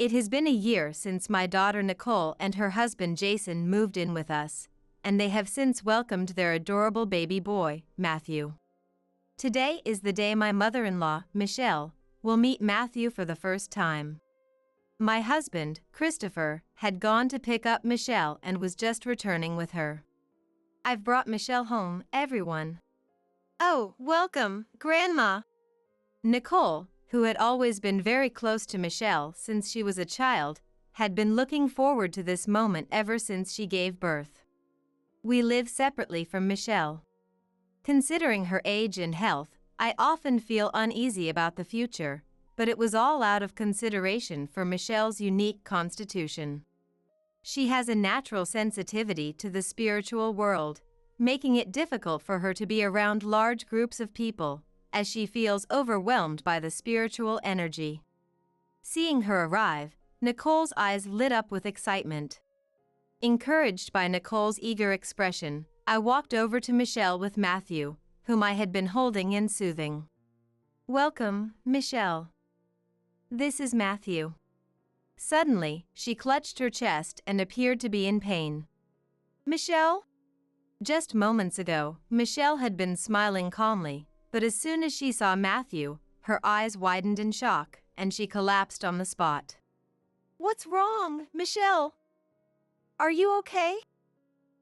It has been a year since my daughter Nicole and her husband Jason moved in with us, and they have since welcomed their adorable baby boy, Matthew. Today is the day my mother-in-law, Michelle, will meet Matthew for the first time. My husband, Christopher, had gone to pick up Michelle and was just returning with her. I've brought Michelle home, everyone. Oh, welcome, Grandma. Nicole, who had always been very close to Michelle since she was a child, had been looking forward to this moment ever since she gave birth. We live separately from Michelle. Considering her age and health, I often feel uneasy about the future, but it was all out of consideration for Michelle's unique constitution. She has a natural sensitivity to the spiritual world, making it difficult for her to be around large groups of people, as she feels overwhelmed by the spiritual energy. Seeing her arrive, Nicole's eyes lit up with excitement. Encouraged by Nicole's eager expression, I walked over to Michelle with Matthew, whom I had been holding and soothing. Welcome, Michelle. This is Matthew. Suddenly, she clutched her chest and appeared to be in pain. Michelle? Just moments ago, Michelle had been smiling calmly, but as soon as she saw Matthew, her eyes widened in shock, and she collapsed on the spot. What's wrong, Michelle? Are you okay?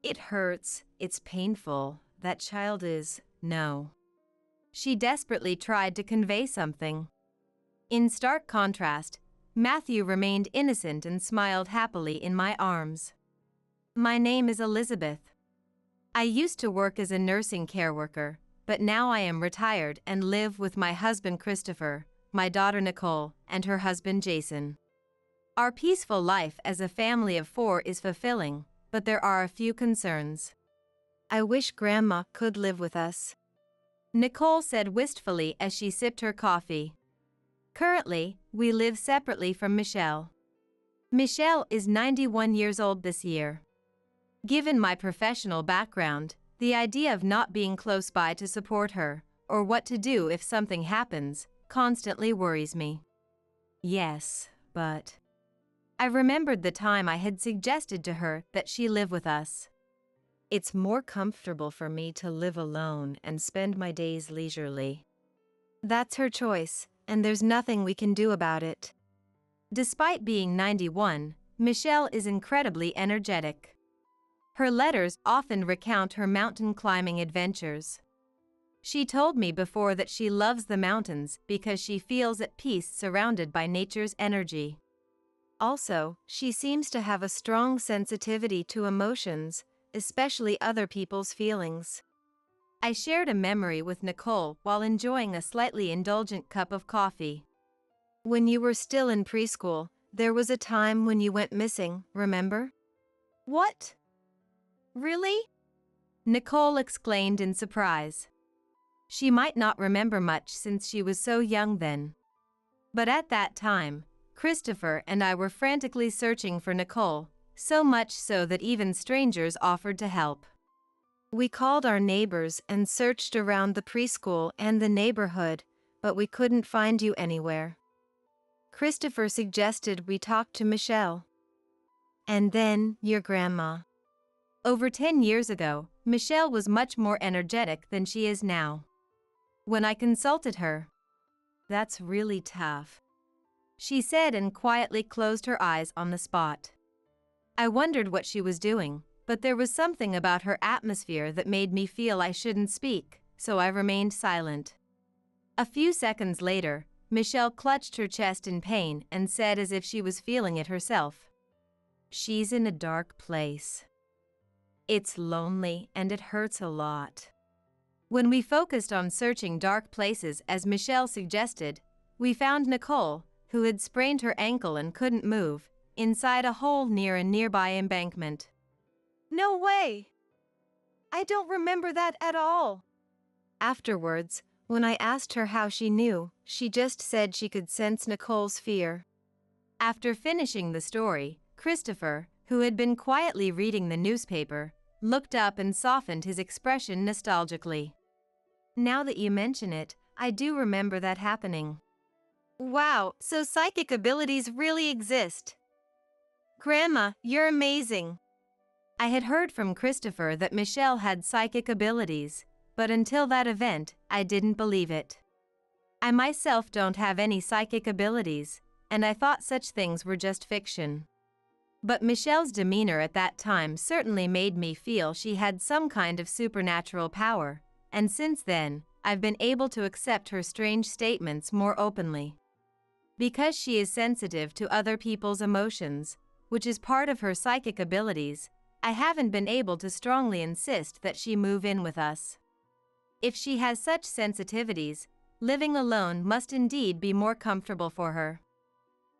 It hurts, it's painful, that child is, no. She desperately tried to convey something. In stark contrast, Matthew remained innocent and smiled happily in my arms. My name is Elizabeth. I used to work as a nursing care worker, but now I am retired and live with my husband Christopher, my daughter Nicole, and her husband Jason. Our peaceful life as a family of 4 is fulfilling, but there are a few concerns. I wish Grandma could live with us, Nicole said wistfully as she sipped her coffee. Currently, we live separately from Michelle. Michelle is 91 years old this year. Given my professional background, the idea of not being close by to support her, or what to do if something happens, constantly worries me. Yes, but I remembered the time I had suggested to her that she live with us. It's more comfortable for me to live alone and spend my days leisurely. That's her choice, and there's nothing we can do about it. Despite being 91, Michelle is incredibly energetic. Her letters often recount her mountain climbing adventures. She told me before that she loves the mountains because she feels at peace surrounded by nature's energy. Also, she seems to have a strong sensitivity to emotions, especially other people's feelings. I shared a memory with Nicole while enjoying a slightly indulgent cup of coffee. When you were still in preschool, there was a time when you went missing, remember? What? Really? Nicole exclaimed in surprise. She might not remember much since she was so young then. But at that time, Christopher and I were frantically searching for Nicole, so much so that even strangers offered to help. We called our neighbors and searched around the preschool and the neighborhood, but we couldn't find you anywhere. Christopher suggested we talk to Michelle. And then, your grandma. Over 10 years ago, Michelle was much more energetic than she is now. When I consulted her, "That's really tough," she said and quietly closed her eyes on the spot. I wondered what she was doing, but there was something about her atmosphere that made me feel I shouldn't speak, so I remained silent. A few seconds later, Michelle clutched her chest in pain and said as if she was feeling it herself, "She's in a dark place. It's lonely and it hurts a lot." When we focused on searching dark places as Michelle suggested, we found Nicole, who had sprained her ankle and couldn't move, inside a hole near a nearby embankment. No way! I don't remember that at all. Afterwards, when I asked her how she knew, she just said she could sense Nicole's fear. After finishing the story, Christopher, who had been quietly reading the newspaper, looked up and softened his expression nostalgically. Now that you mention it, I do remember that happening. Wow, so psychic abilities really exist. Grandma, you're amazing. I had heard from Christopher that Michelle had psychic abilities, but until that event, I didn't believe it. I myself don't have any psychic abilities, and I thought such things were just fiction. But Michelle's demeanor at that time certainly made me feel she had some kind of supernatural power, and since then, I've been able to accept her strange statements more openly. Because she is sensitive to other people's emotions, which is part of her psychic abilities, I haven't been able to strongly insist that she move in with us. If she has such sensitivities, living alone must indeed be more comfortable for her.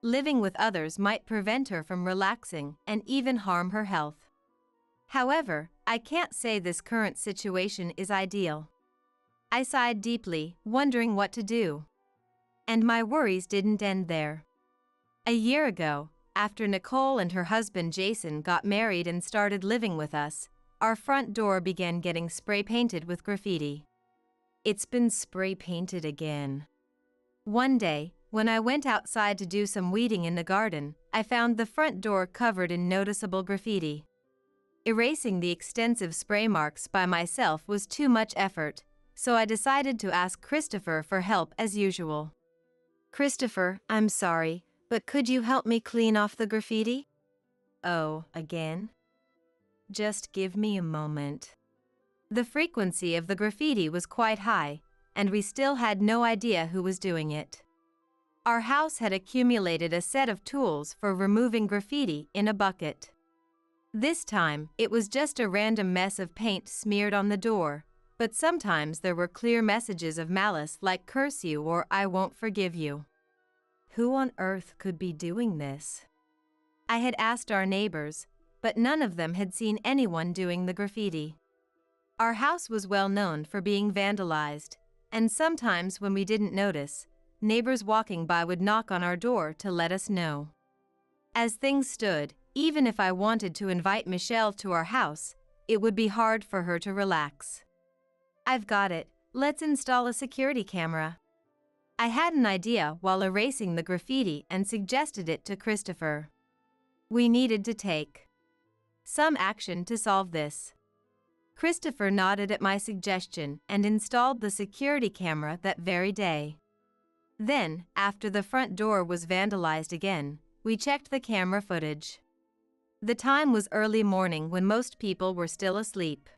Living with others might prevent her from relaxing and even harm her health. However, I can't say this current situation is ideal. I sighed deeply, wondering what to do. And my worries didn't end there. A year ago, after Nicole and her husband Jason got married and started living with us, our front door began getting spray painted with graffiti. It's been spray painted again. One day, when I went outside to do some weeding in the garden, I found the front door covered in noticeable graffiti. Erasing the extensive spray marks by myself was too much effort, so I decided to ask Christopher for help as usual. Christopher, I'm sorry, but could you help me clean off the graffiti? Oh, again? Just give me a moment. The frequency of the graffiti was quite high, and we still had no idea who was doing it. Our house had accumulated a set of tools for removing graffiti in a bucket. This time, it was just a random mess of paint smeared on the door, but sometimes there were clear messages of malice like "curse you" or "I won't forgive you." Who on earth could be doing this? I had asked our neighbors, but none of them had seen anyone doing the graffiti. Our house was well known for being vandalized, and sometimes when we didn't notice, neighbors walking by would knock on our door to let us know. As things stood, even if I wanted to invite Michelle to our house, it would be hard for her to relax. I've got it, let's install a security camera. I had an idea while erasing the graffiti and suggested it to Christopher. We needed to take some action to solve this. Christopher nodded at my suggestion and installed the security camera that very day. Then, after the front door was vandalized again, we checked the camera footage. The time was early morning when most people were still asleep.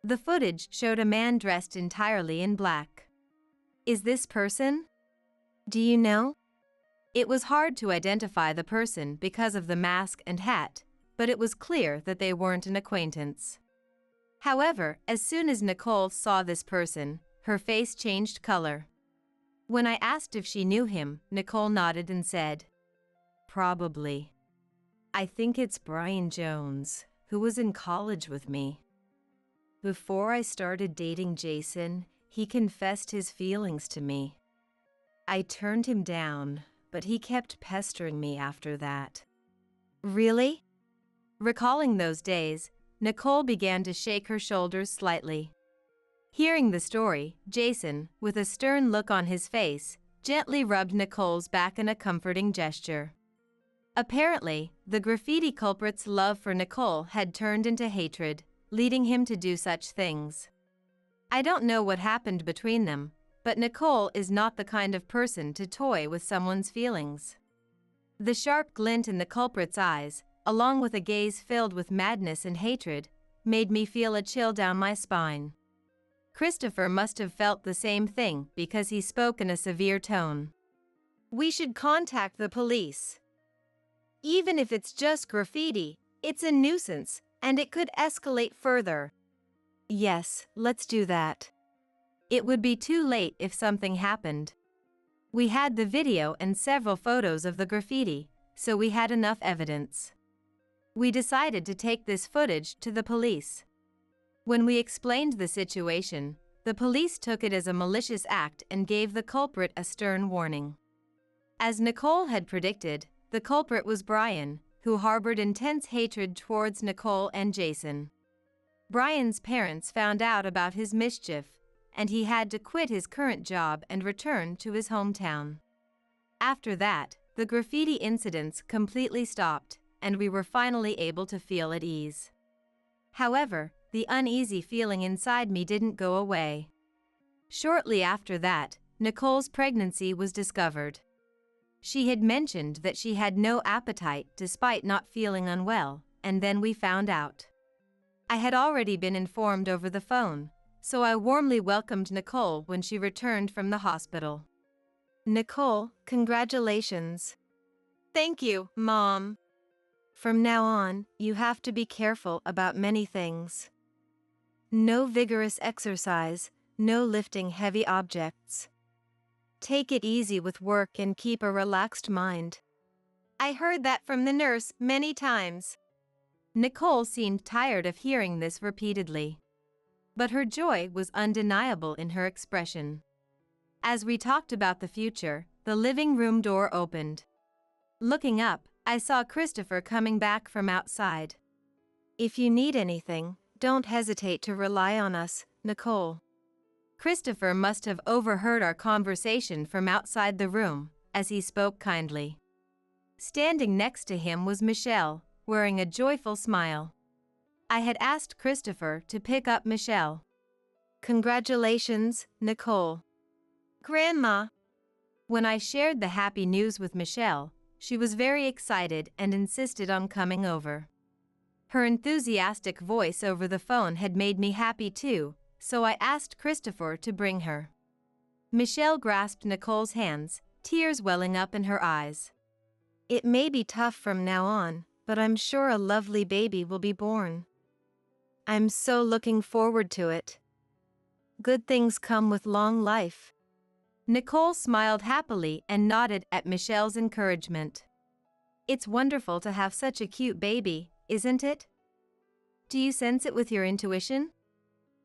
The footage showed a man dressed entirely in black. Is this person? Do you know? It was hard to identify the person because of the mask and hat, but it was clear that they weren't an acquaintance. However, as soon as Nicole saw this person, her face changed color. When I asked if she knew him, Nicole nodded and said, "Probably. I think it's Brian Jones, who was in college with me. Before I started dating Jason, he confessed his feelings to me. I turned him down, but he kept pestering me after that." Really? Recalling those days, Nicole began to shake her shoulders slightly. Hearing the story, Jason, with a stern look on his face, gently rubbed Nicole's back in a comforting gesture. Apparently, the graffiti culprit's love for Nicole had turned into hatred, leading him to do such things. I don't know what happened between them, but Nicole is not the kind of person to toy with someone's feelings. The sharp glint in the culprit's eyes, along with a gaze filled with madness and hatred, made me feel a chill down my spine. Christopher must have felt the same thing because he spoke in a severe tone. "We should contact the police. Even if it's just graffiti, it's a nuisance, and it could escalate further." Yes, let's do that. It would be too late if something happened. We had the video and several photos of the graffiti, so we had enough evidence. We decided to take this footage to the police. When we explained the situation, the police took it as a malicious act and gave the culprit a stern warning. As Nicole had predicted, the culprit was Brian, who harbored intense hatred towards Nicole and Jason. Brian's parents found out about his mischief, and he had to quit his current job and return to his hometown. After that, the graffiti incidents completely stopped, and we were finally able to feel at ease. However, the uneasy feeling inside me didn't go away. Shortly after that, Nicole's pregnancy was discovered. She had mentioned that she had no appetite despite not feeling unwell, and then we found out. I had already been informed over the phone, so I warmly welcomed Nicole when she returned from the hospital. Nicole, congratulations. Thank you, Mom. From now on, you have to be careful about many things. No vigorous exercise, no lifting heavy objects. Take it easy with work and keep a relaxed mind. I heard that from the nurse many times. Nicole seemed tired of hearing this repeatedly. But her joy was undeniable in her expression. As we talked about the future, the living room door opened. Looking up, I saw Christopher coming back from outside. If you need anything, don't hesitate to rely on us, Nicole. Christopher must have overheard our conversation from outside the room, as he spoke kindly. Standing next to him was Michelle, wearing a joyful smile. I had asked Christopher to pick up Michelle. Congratulations, Nicole. Grandma. When I shared the happy news with Michelle, she was very excited and insisted on coming over. Her enthusiastic voice over the phone had made me happy too, so I asked Christopher to bring her. Michelle grasped Nicole's hands, tears welling up in her eyes. It may be tough from now on, but I'm sure a lovely baby will be born. I'm so looking forward to it. Good things come with long life. Nicole smiled happily and nodded at Michelle's encouragement. It's wonderful to have such a cute baby, isn't it? Do you sense it with your intuition?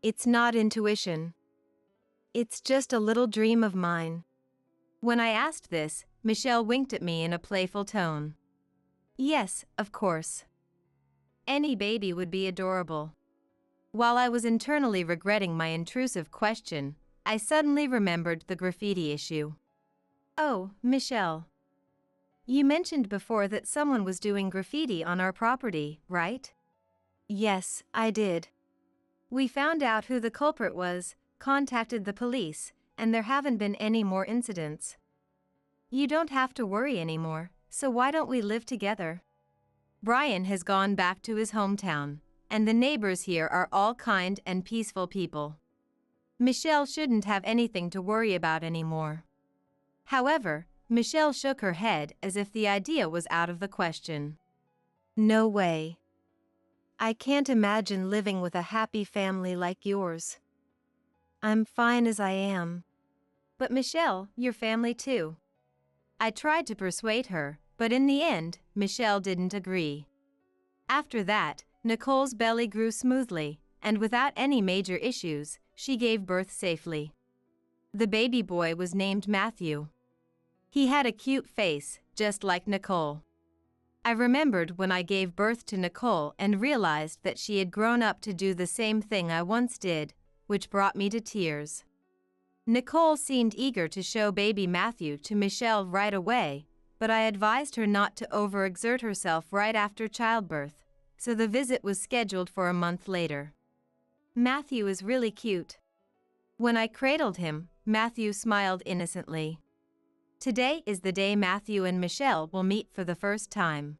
It's not intuition. It's just a little dream of mine. When I asked this, Michelle winked at me in a playful tone. Yes, of course. Any baby would be adorable. While I was internally regretting my intrusive question, I suddenly remembered the graffiti issue. Oh, Michelle. You mentioned before that someone was doing graffiti on our property, right? Yes, I did. We found out who the culprit was, contacted the police, and there haven't been any more incidents. You don't have to worry anymore, so why don't we live together? Brian has gone back to his hometown, and the neighbors here are all kind and peaceful people. Michelle shouldn't have anything to worry about anymore. However, Michelle shook her head as if the idea was out of the question. No way. I can't imagine living with a happy family like yours. I'm fine as I am. But Michelle, your family too. I tried to persuade her, but in the end, Michelle didn't agree. After that, Nicole's belly grew smoothly, and without any major issues, she gave birth safely. The baby boy was named Matthew. He had a cute face, just like Nicole. I remembered when I gave birth to Nicole and realized that she had grown up to do the same thing I once did, which brought me to tears. Nicole seemed eager to show baby Matthew to Michelle right away, but I advised her not to overexert herself right after childbirth, so the visit was scheduled for a month later. Matthew is really cute. When I cradled him, Matthew smiled innocently. Today is the day Matthew and Michelle will meet for the first time.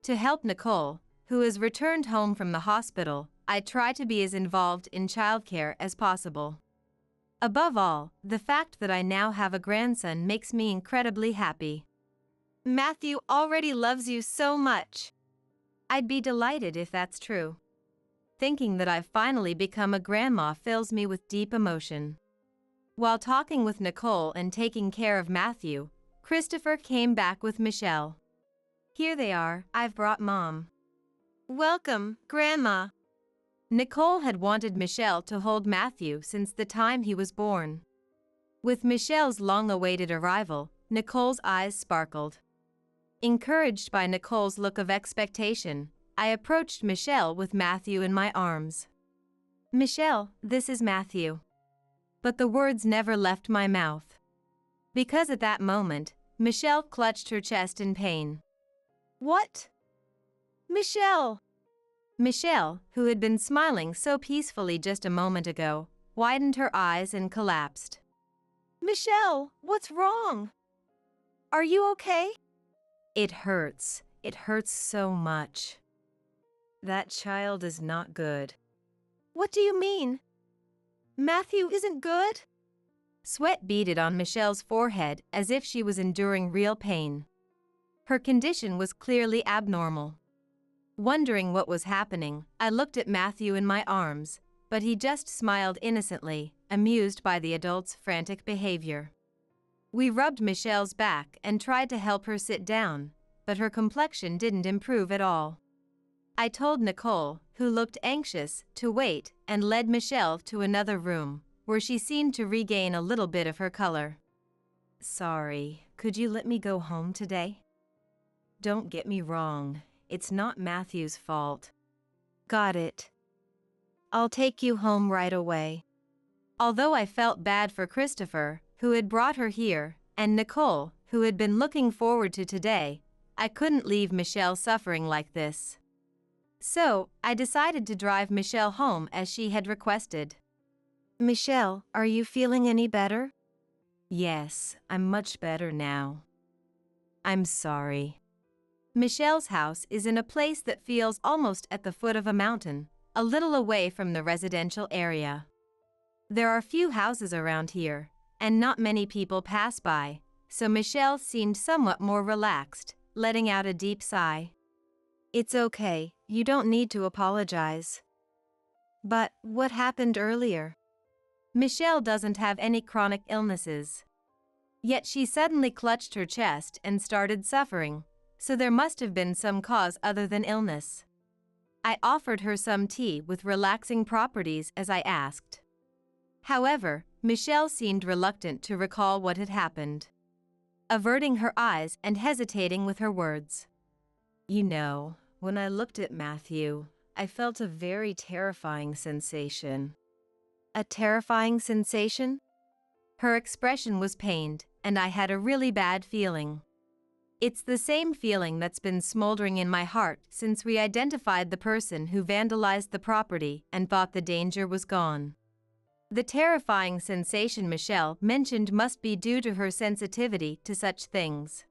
To help Nicole, who has returned home from the hospital, I try to be as involved in childcare as possible. Above all, the fact that I now have a grandson makes me incredibly happy. Matthew already loves you so much. I'd be delighted if that's true. Thinking that I've finally become a grandma fills me with deep emotion. While talking with Nicole and taking care of Matthew, Christopher came back with Michelle. Here they are, I've brought Mom. Welcome, Grandma. Nicole had wanted Michelle to hold Matthew since the time he was born. With Michelle's long-awaited arrival, Nicole's eyes sparkled. Encouraged by Nicole's look of expectation, I approached Michelle with Matthew in my arms. Michelle, this is Matthew. But the words never left my mouth. Because at that moment, Michelle clutched her chest in pain. What? Michelle! Michelle, who had been smiling so peacefully just a moment ago, widened her eyes and collapsed. Michelle, what's wrong? Are you okay? It hurts. It hurts so much. That child is not good. What do you mean? Matthew isn't good? Sweat beaded on Michelle's forehead as if she was enduring real pain. Her condition was clearly abnormal. Wondering what was happening, I looked at Matthew in my arms, but he just smiled innocently, amused by the adult's frantic behavior. We rubbed Michelle's back and tried to help her sit down, but her complexion didn't improve at all. I told Nicole, who looked anxious, to wait and led Michelle to another room, where she seemed to regain a little bit of her color. Sorry, could you let me go home today? Don't get me wrong, it's not Matthew's fault. Got it. I'll take you home right away. Although I felt bad for Christopher, who had brought her here, and Nicole, who had been looking forward to today, I couldn't leave Michelle suffering like this. So, I decided to drive Michelle home as she had requested. Michelle, are you feeling any better? Yes, I'm much better now. I'm sorry. Michelle's house is in a place that feels almost at the foot of a mountain, a little away from the residential area. There are few houses around here, and not many people pass by, so Michelle seemed somewhat more relaxed, letting out a deep sigh. It's okay, you don't need to apologize. But what happened earlier? Michelle doesn't have any chronic illnesses. Yet she suddenly clutched her chest and started suffering, so there must have been some cause other than illness. I offered her some tea with relaxing properties as I asked. However, Michelle seemed reluctant to recall what had happened, averting her eyes and hesitating with her words. You know, when I looked at Matthew, I felt a very terrifying sensation. A terrifying sensation? Her expression was pained, and I had a really bad feeling. It's the same feeling that's been smoldering in my heart since we identified the person who vandalized the property and thought the danger was gone. The terrifying sensation Michelle mentioned must be due to her sensitivity to such things.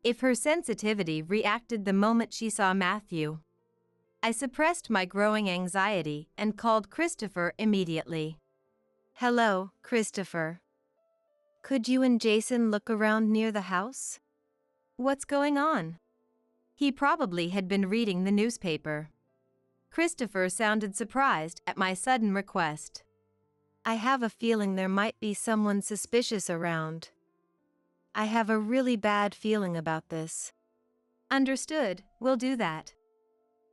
If her sensitivity reacted the moment she saw Matthew. I suppressed my growing anxiety and called Christopher immediately. Hello, Christopher. Could you and Jason look around near the house? What's going on? He probably had been reading the newspaper. Christopher sounded surprised at my sudden request. I have a feeling there might be someone suspicious around. I have a really bad feeling about this. Understood, we'll do that.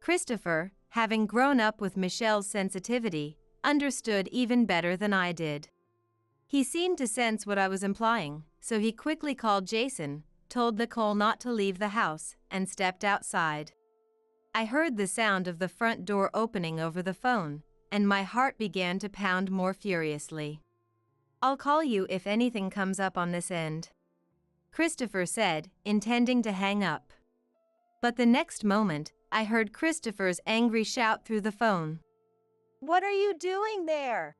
Christopher, having grown up with Michelle's sensitivity, understood even better than I did. He seemed to sense what I was implying, so he quickly called Jason, told Nicole not to leave the house, and stepped outside. I heard the sound of the front door opening over the phone, and my heart began to pound more furiously. I'll call you if anything comes up on this end, Christopher said, intending to hang up. But the next moment, I heard Christopher's angry shout through the phone. What are you doing there?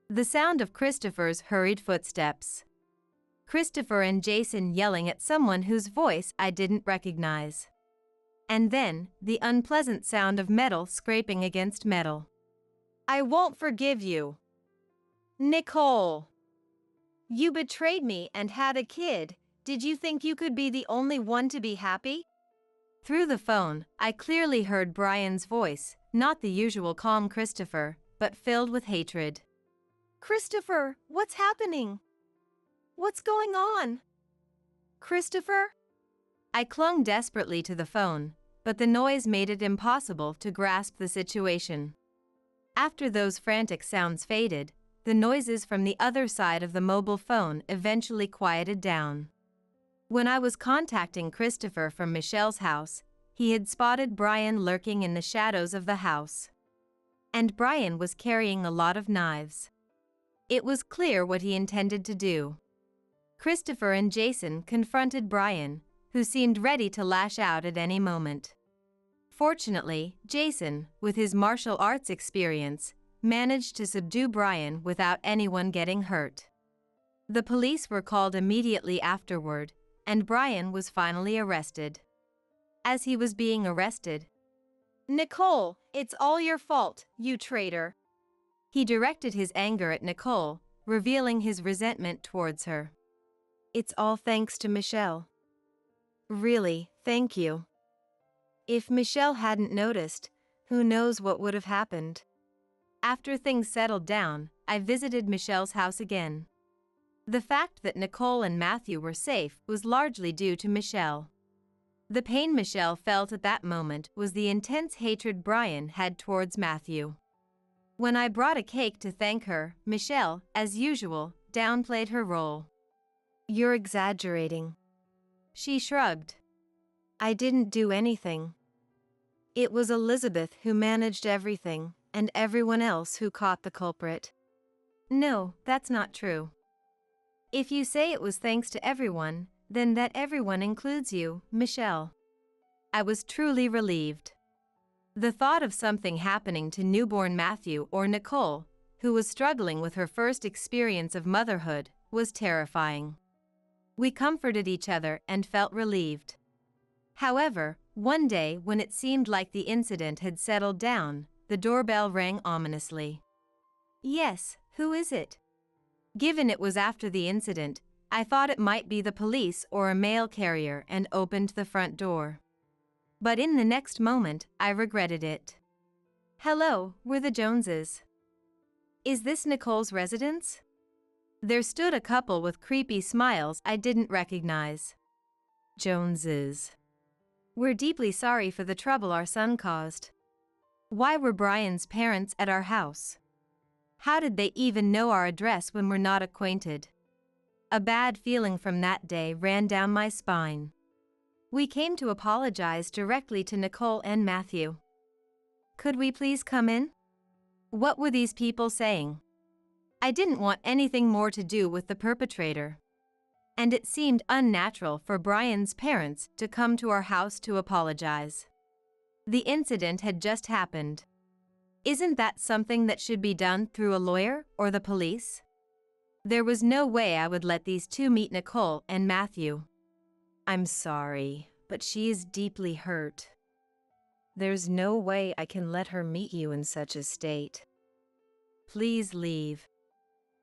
The sound of Christopher's hurried footsteps. Christopher and Jason yelling at someone whose voice I didn't recognize. And then, the unpleasant sound of metal scraping against metal. I won't forgive you. Nicole. You betrayed me and had a kid. Did you think you could be the only one to be happy? Through the phone, I clearly heard Brian's voice, not the usual calm Christopher, but filled with hatred. Christopher, what's happening? What's going on? Christopher? I clung desperately to the phone, but the noise made it impossible to grasp the situation. After those frantic sounds faded, the noises from the other side of the mobile phone eventually quieted down. When I was contacting Christopher from Michelle's house, he had spotted Brian lurking in the shadows of the house. And Brian was carrying a lot of knives. It was clear what he intended to do. Christopher and Jason confronted Brian, who seemed ready to lash out at any moment. Fortunately, Jason, with his martial arts experience, managed to subdue Brian without anyone getting hurt. The police were called immediately afterward, and Brian was finally arrested. As he was being arrested, "Nicole, it's all your fault, you traitor." he directed his anger at Nicole, revealing his resentment towards her. "It's all thanks to Michelle. Really, thank you. If Michelle hadn't noticed, who knows what would have happened." After things settled down, I visited Michelle's house again. The fact that Nicole and Matthew were safe was largely due to Michelle. The pain Michelle felt at that moment was the intense hatred Brian had towards Matthew. When I brought a cake to thank her, Michelle, as usual, downplayed her role. "You're exaggerating." She shrugged. "I didn't do anything. It was Elizabeth who managed everything, and everyone else who caught the culprit." No, that's not true. If you say it was thanks to everyone, then that everyone includes you, Michelle. I was truly relieved. The thought of something happening to newborn Matthew or Nicole, who was struggling with her first experience of motherhood, was terrifying. We comforted each other and felt relieved. However, one day when it seemed like the incident had settled down, the doorbell rang ominously. Yes, who is it? Given it was after the incident, I thought it might be the police or a mail carrier and opened the front door. But in the next moment, I regretted it. Hello, we're the Joneses. Is this Nicole's residence? There stood a couple with creepy smiles I didn't recognize. Joneses. We're deeply sorry for the trouble our son caused. Why were Brian's parents at our house? How did they even know our address when we're not acquainted? A bad feeling from that day ran down my spine. We came to apologize directly to Nicole and Matthew. Could we please come in? What were these people saying? I didn't want anything more to do with the perpetrator. And it seemed unnatural for Brian's parents to come to our house to apologize. The incident had just happened. Isn't that something that should be done through a lawyer or the police? There was no way I would let these two meet Nicole and Matthew. I'm sorry, but she is deeply hurt. There's no way I can let her meet you in such a state. Please leave.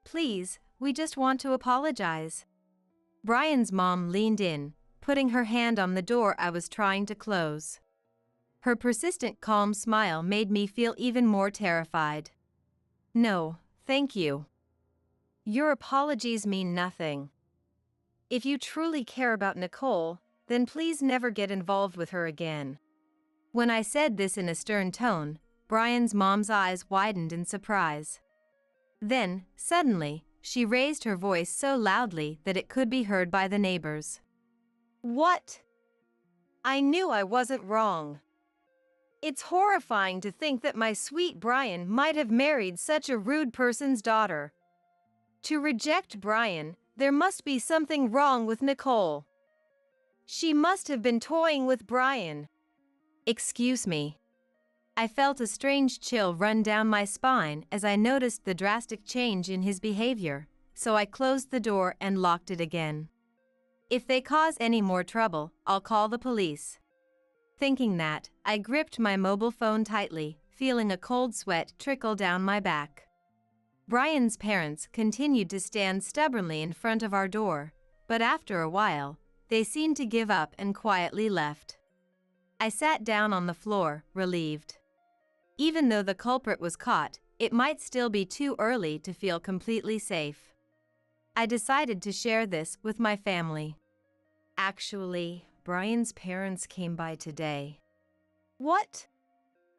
Please, we just want to apologize. Brian's mom leaned in, putting her hand on the door I was trying to close. Her persistent calm smile made me feel even more terrified. No, thank you. Your apologies mean nothing. If you truly care about Nicole, then please never get involved with her again. When I said this in a stern tone, Brian's mom's eyes widened in surprise. Then, suddenly, she raised her voice so loudly that it could be heard by the neighbors. What? I knew I wasn't wrong. It's horrifying to think that my sweet Brian might have married such a rude person's daughter. To reject Brian, there must be something wrong with Nicole. She must have been toying with Brian. Excuse me. I felt a strange chill run down my spine as I noticed the drastic change in his behavior, so I closed the door and locked it again. If they cause any more trouble, I'll call the police. Thinking that, I gripped my mobile phone tightly, feeling a cold sweat trickle down my back. Brian's parents continued to stand stubbornly in front of our door, but after a while, they seemed to give up and quietly left. I sat down on the floor, relieved. Even though the culprit was caught, it might still be too early to feel completely safe. I decided to share this with my family. Actually, Brian's parents came by today. What?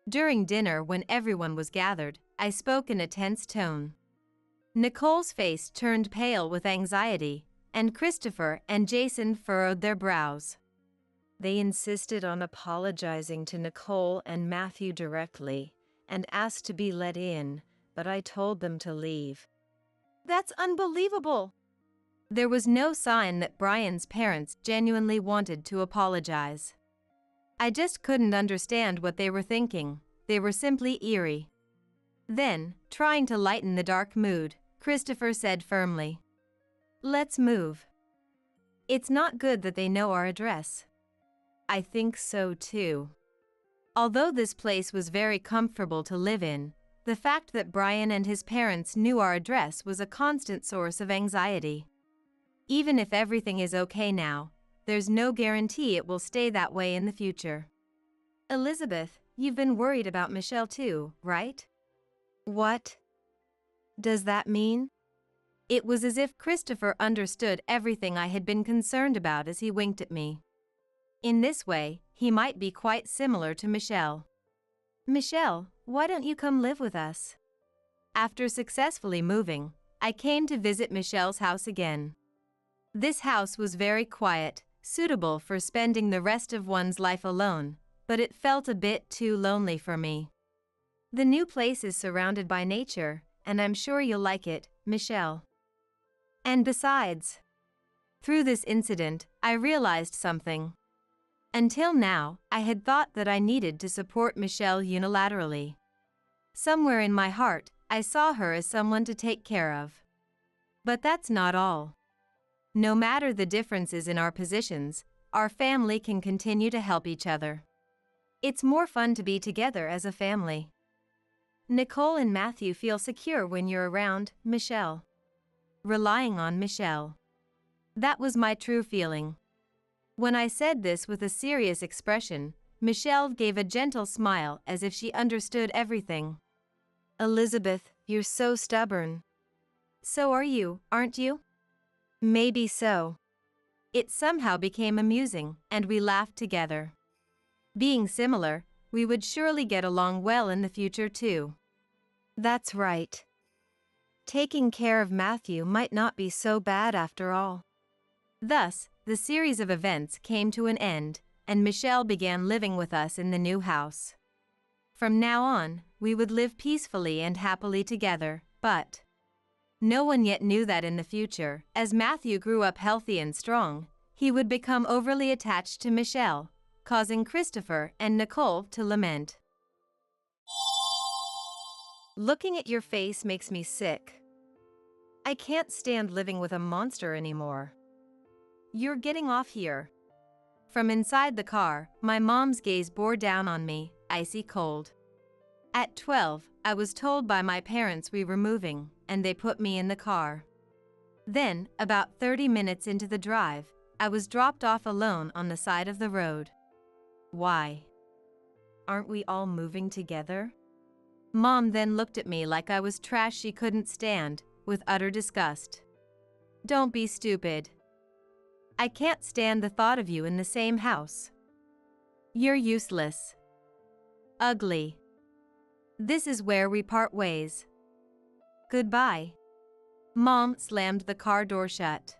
During dinner, when everyone was gathered, I spoke in a tense tone. Nicole's face turned pale with anxiety, and Christopher and Jason furrowed their brows. They insisted on apologizing to Nicole and Matthew directly, and asked to be let in, but I told them to leave. That's unbelievable. There was no sign that Brian's parents genuinely wanted to apologize. I just couldn't understand what they were thinking. They were simply eerie. Then, trying to lighten the dark mood, Christopher said firmly, "Let's move. It's not good that they know our address." I think so too. Although this place was very comfortable to live in, the fact that Brian and his parents knew our address was a constant source of anxiety. Even if everything is okay now, there's no guarantee it will stay that way in the future. Elizabeth, you've been worried about Michelle too, right? What does that mean? It was as if Christopher understood everything I had been concerned about as he winked at me. In this way, he might be quite similar to Michelle. Michelle, why don't you come live with us? After successfully moving, I came to visit Michelle's house again. This house was very quiet, suitable for spending the rest of one's life alone, but it felt a bit too lonely for me. The new place is surrounded by nature, and I'm sure you'll like it, Michelle. And besides, through this incident, I realized something. Until now, I had thought that I needed to support Michelle unilaterally. Somewhere in my heart, I saw her as someone to take care of. But that's not all. No matter the differences in our positions, our family can continue to help each other. It's more fun to be together as a family. Nicole and Matthew feel secure when you're around, Michelle. Relying on Michelle. That was my true feeling. When I said this with a serious expression, Michelle gave a gentle smile as if she understood everything. Elizabeth, you're so stubborn. So are you, aren't you? Maybe so. It somehow became amusing, and we laughed together. Being similar, we would surely get along well in the future too. That's right. Taking care of Matthew might not be so bad after all. Thus, the series of events came to an end, and Michelle began living with us in the new house. From now on, we would live peacefully and happily together, but no one yet knew that in the future, as Matthew grew up healthy and strong, he would become overly attached to Michelle, causing Christopher and Nicole to lament. Looking at your face makes me sick. I can't stand living with a monster anymore. You're getting off here. From inside the car, my mom's gaze bore down on me, icy cold. At 12, I was told by my parents we were moving, and they put me in the car. Then, about 30 minutes into the drive, I was dropped off alone on the side of the road. Why? Aren't we all moving together? Mom then looked at me like I was trash she couldn't stand, with utter disgust. Don't be stupid. I can't stand the thought of you in the same house. You're useless. Ugly. This is where we part ways. Goodbye. Mom slammed the car door shut.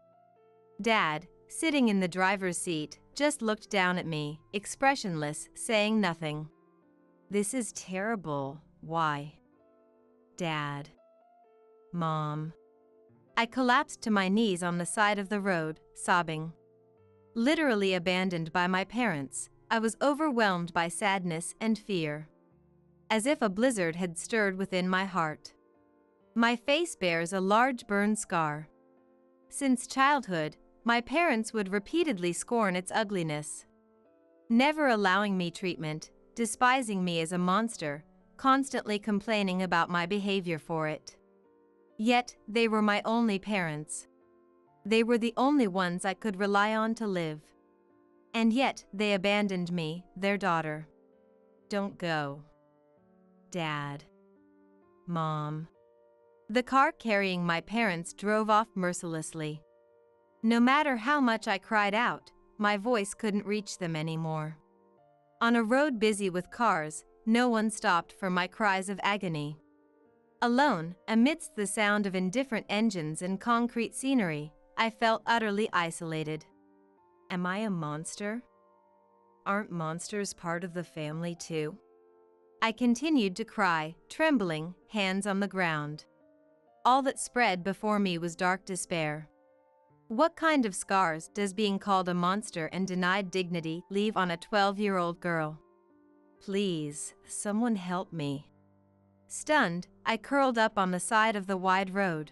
Dad, sitting in the driver's seat, just looked down at me, expressionless, saying nothing. This is terrible. Why? Dad. Mom. I collapsed to my knees on the side of the road, sobbing. Literally abandoned by my parents, I was overwhelmed by sadness and fear. As if a blizzard had stirred within my heart. My face bears a large burn scar. Since childhood, my parents would repeatedly scorn its ugliness. Never allowing me treatment, despising me as a monster, constantly complaining about my behavior for it. Yet, they were my only parents. They were the only ones I could rely on to live. And yet, they abandoned me, their daughter. Don't go. Dad. Mom. The car carrying my parents drove off mercilessly. No matter how much I cried out, my voice couldn't reach them anymore. On a road busy with cars, no one stopped for my cries of agony. Alone, amidst the sound of indifferent engines and concrete scenery, I felt utterly isolated. Am I a monster? Aren't monsters part of the family too? I continued to cry, trembling, hands on the ground. All that spread before me was dark despair. What kind of scars does being called a monster and denied dignity leave on a 12-year-old girl? Please, someone help me. Stunned, I curled up on the side of the wide road.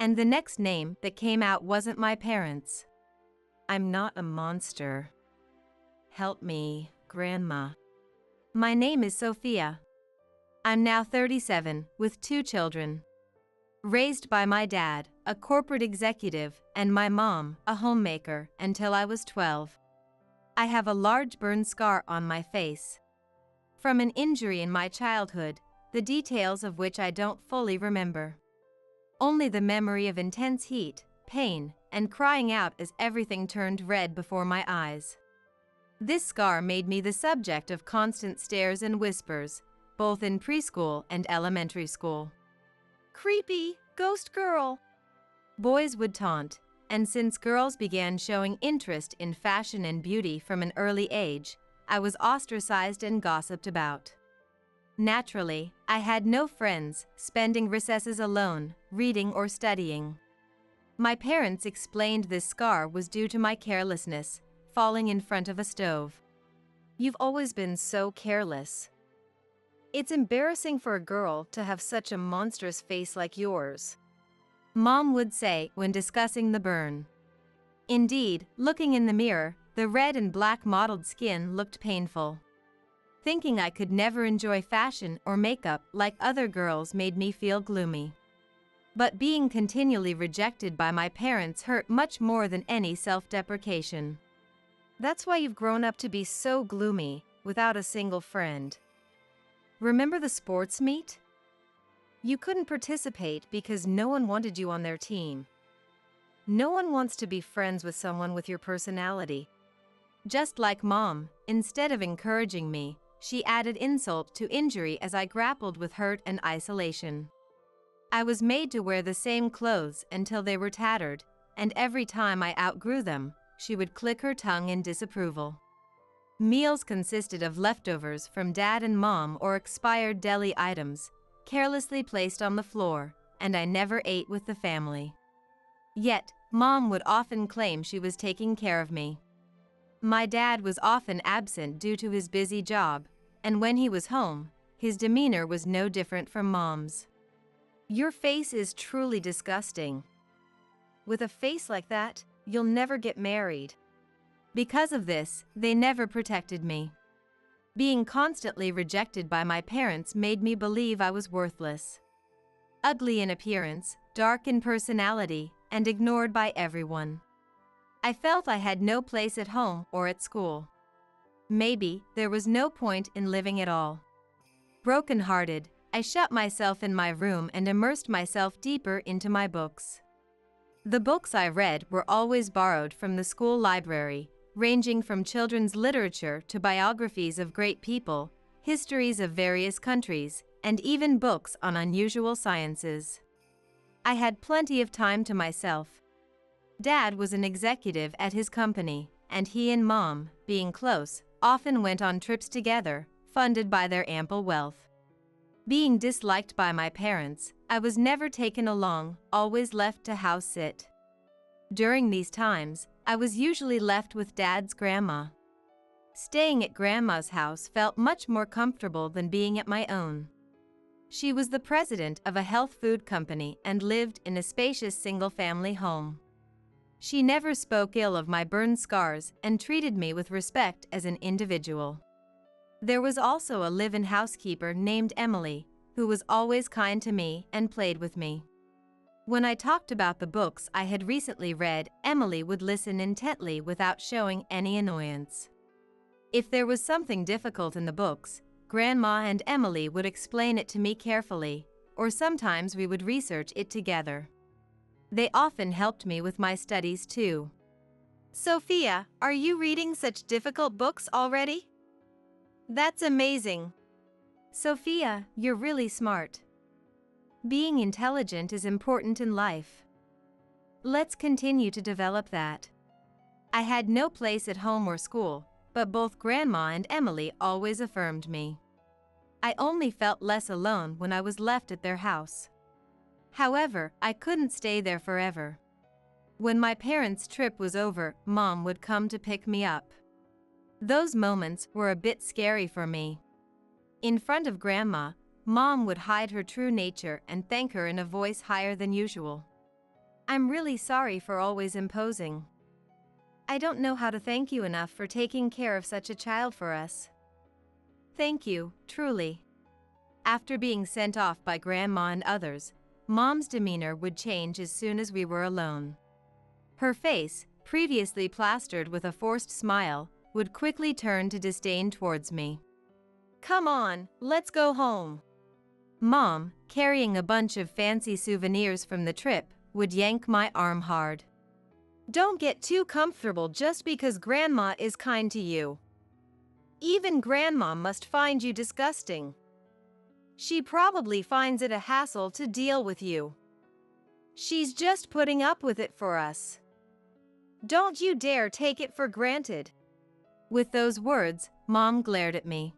And the next name that came out wasn't my parents'. I'm not a monster. Help me, Grandma. My name is Sophia. I'm now 37, with 2 children. Raised by my dad, a corporate executive, and my mom, a homemaker, until I was 12. I have a large burn scar on my face. From an injury in my childhood, the details of which I don't fully remember. Only the memory of intense heat, pain, and crying out as everything turned red before my eyes. This scar made me the subject of constant stares and whispers, both in preschool and elementary school. Creepy, ghost girl. Boys would taunt, and since girls began showing interest in fashion and beauty from an early age, I was ostracized and gossiped about. Naturally, I had no friends, spending recesses alone, reading or studying. My parents explained this scar was due to my carelessness, falling in front of a stove. You've always been so careless. It's embarrassing for a girl to have such a monstrous face like yours, Mom would say when discussing the burn. Indeed, looking in the mirror, the red and black mottled skin looked painful. Thinking I could never enjoy fashion or makeup like other girls made me feel gloomy. But being continually rejected by my parents hurt much more than any self-deprecation. That's why you've grown up to be so gloomy, without a single friend. Remember the sports meet? You couldn't participate because no one wanted you on their team. No one wants to be friends with someone with your personality. Just like Mom, instead of encouraging me, she added insult to injury as I grappled with hurt and isolation. I was made to wear the same clothes until they were tattered, and every time I outgrew them, she would click her tongue in disapproval. Meals consisted of leftovers from Dad and Mom or expired deli items, carelessly placed on the floor, and I never ate with the family. Yet, Mom would often claim she was taking care of me. My dad was often absent due to his busy job, and when he was home, his demeanor was no different from Mom's. Your face is truly disgusting. With a face like that, you'll never get married. Because of this, they never protected me. Being constantly rejected by my parents made me believe I was worthless. Ugly in appearance, dark in personality, and ignored by everyone. I felt I had no place at home or at school. Maybe there was no point in living at all. Broken-hearted, I shut myself in my room and immersed myself deeper into my books. The books I read were always borrowed from the school library, ranging from children's literature to biographies of great people, histories of various countries, and even books on unusual sciences. I had plenty of time to myself. Dad was an executive at his company, and he and Mom, being close, often went on trips together, funded by their ample wealth. Being disliked by my parents, I was never taken along, always left to house sit. During these times, I was usually left with Dad's grandma. Staying at Grandma's house felt much more comfortable than being at my own. She was the president of a health food company and lived in a spacious single-family home. She never spoke ill of my burn scars and treated me with respect as an individual. There was also a live-in housekeeper named Emily, who was always kind to me and played with me. When I talked about the books I had recently read, Emily would listen intently without showing any annoyance. If there was something difficult in the books, Grandma and Emily would explain it to me carefully, or sometimes we would research it together. They often helped me with my studies too. Sophia, are you reading such difficult books already? That's amazing. Sophia, you're really smart. Being intelligent is important in life. Let's continue to develop that. I had no place at home or school, but both Grandma and Emily always affirmed me. I only felt less alone when I was left at their house. However, I couldn't stay there forever. When my parents' trip was over, Mom would come to pick me up. Those moments were a bit scary for me. In front of Grandma, Mom would hide her true nature and thank her in a voice higher than usual. "I'm really sorry for always imposing. I don't know how to thank you enough for taking care of such a child for us. Thank you, truly." After being sent off by Grandma and others, Mom's demeanor would change as soon as we were alone. Her face, previously plastered with a forced smile, would quickly turn to disdain towards me. "Come on, let's go home." Mom, carrying a bunch of fancy souvenirs from the trip, would yank my arm hard. "Don't get too comfortable just because Grandma is kind to you. Even Grandma must find you disgusting. She probably finds it a hassle to deal with you. She's just putting up with it for us. Don't you dare take it for granted." With those words, Mom glared at me.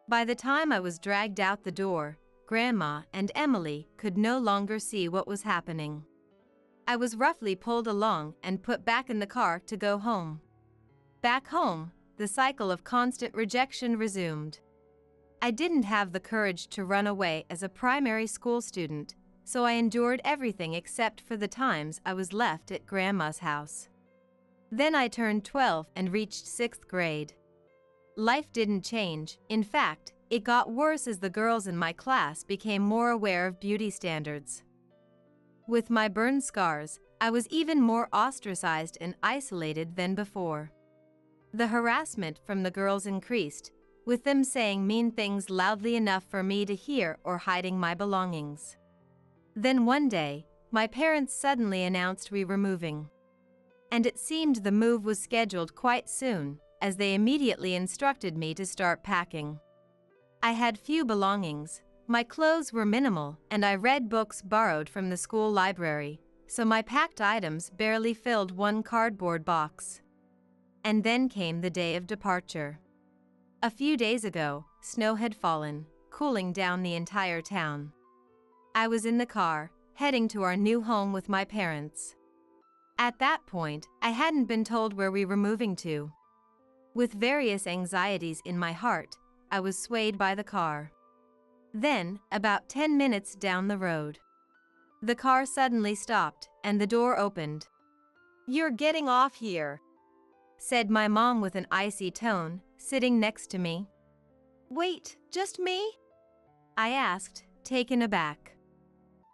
By the time I was dragged out the door, Grandma and Emily could no longer see what was happening. I was roughly pulled along and put back in the car to go home. Back home, the cycle of constant rejection resumed. I didn't have the courage to run away as a primary school student, so I endured everything except for the times I was left at Grandma's house. Then I turned 12 and reached 6th grade. Life didn't change. In fact, it got worse as the girls in my class became more aware of beauty standards. With my burn scars, I was even more ostracized and isolated than before. The harassment from the girls increased, with them saying mean things loudly enough for me to hear or hiding my belongings. Then one day, my parents suddenly announced we were moving. And it seemed the move was scheduled quite soon, as they immediately instructed me to start packing. I had few belongings, my clothes were minimal, and I read books borrowed from the school library, so my packed items barely filled one cardboard box. And then came the day of departure. A few days ago, snow had fallen, cooling down the entire town. I was in the car, heading to our new home with my parents. At that point, I hadn't been told where we were moving to. With various anxieties in my heart, I was swayed by the car. Then, about 10 minutes down the road, the car suddenly stopped and the door opened. "You're getting off here," said my mom with an icy tone, sitting next to me. "Wait, just me?" I asked, taken aback.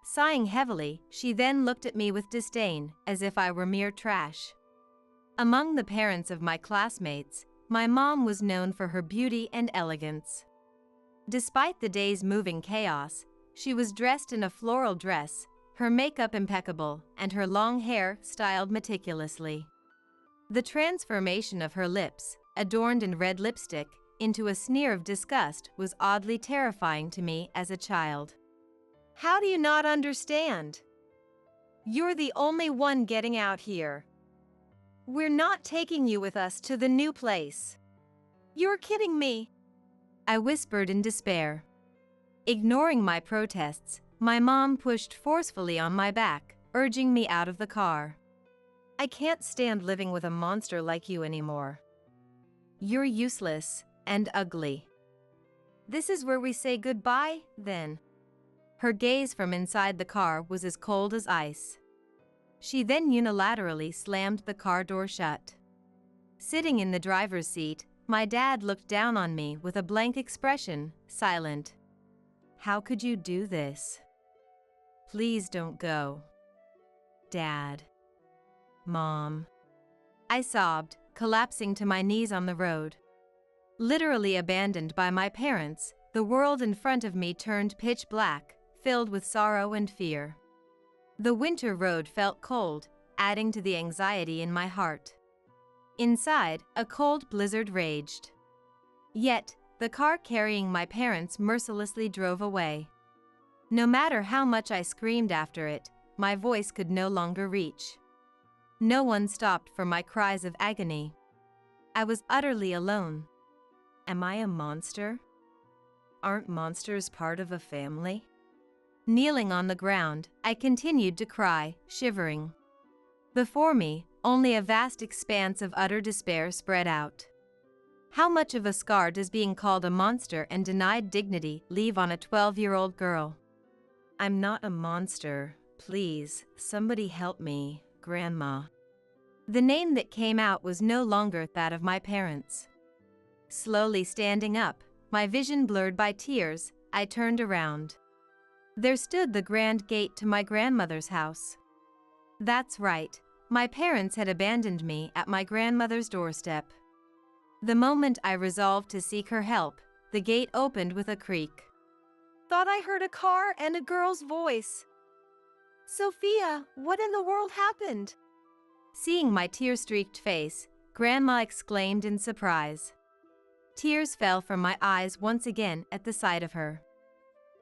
Sighing heavily, she then looked at me with disdain, as if I were mere trash. Among the parents of my classmates, my mom was known for her beauty and elegance. Despite the day's moving chaos, she was dressed in a floral dress, her makeup impeccable, and her long hair styled meticulously. The transformation of her lips, adorned in red lipstick, into a sneer of disgust was oddly terrifying to me as a child. "How do you not understand? You're the only one getting out here. We're not taking you with us to the new place. You're kidding me," I whispered in despair. Ignoring my protests, my mom pushed forcefully on my back, urging me out of the car. "I can't stand living with a monster like you anymore. You're useless and ugly. This is where we say goodbye, then." Her gaze from inside the car was as cold as ice. She then unilaterally slammed the car door shut. Sitting in the driver's seat, my dad looked down on me with a blank expression, silent. "How could you do this? Please don't go. Dad. Mom." I sobbed, collapsing to my knees on the road. Literally abandoned by my parents, the world in front of me turned pitch black, filled with sorrow and fear. The winter road felt cold, adding to the anxiety in my heart. Inside, a cold blizzard raged. Yet, the car carrying my parents mercilessly drove away. No matter how much I screamed after it, my voice could no longer reach. No one stopped for my cries of agony. I was utterly alone. Am I a monster? Aren't monsters part of a family? Kneeling on the ground, I continued to cry, shivering. Before me, only a vast expanse of utter despair spread out. How much of a scar does being called a monster and denied dignity leave on a 12-year-old girl? I'm not a monster. Please, somebody help me, Grandma. The name that came out was no longer that of my parents. Slowly standing up, my vision blurred by tears, I turned around. There stood the grand gate to my grandmother's house. That's right, my parents had abandoned me at my grandmother's doorstep. The moment I resolved to seek her help, the gate opened with a creak. Thought I heard a car and a girl's voice. Sophia, what in the world happened? Seeing my tear-streaked face, Grandma exclaimed in surprise. Tears fell from my eyes once again at the sight of her.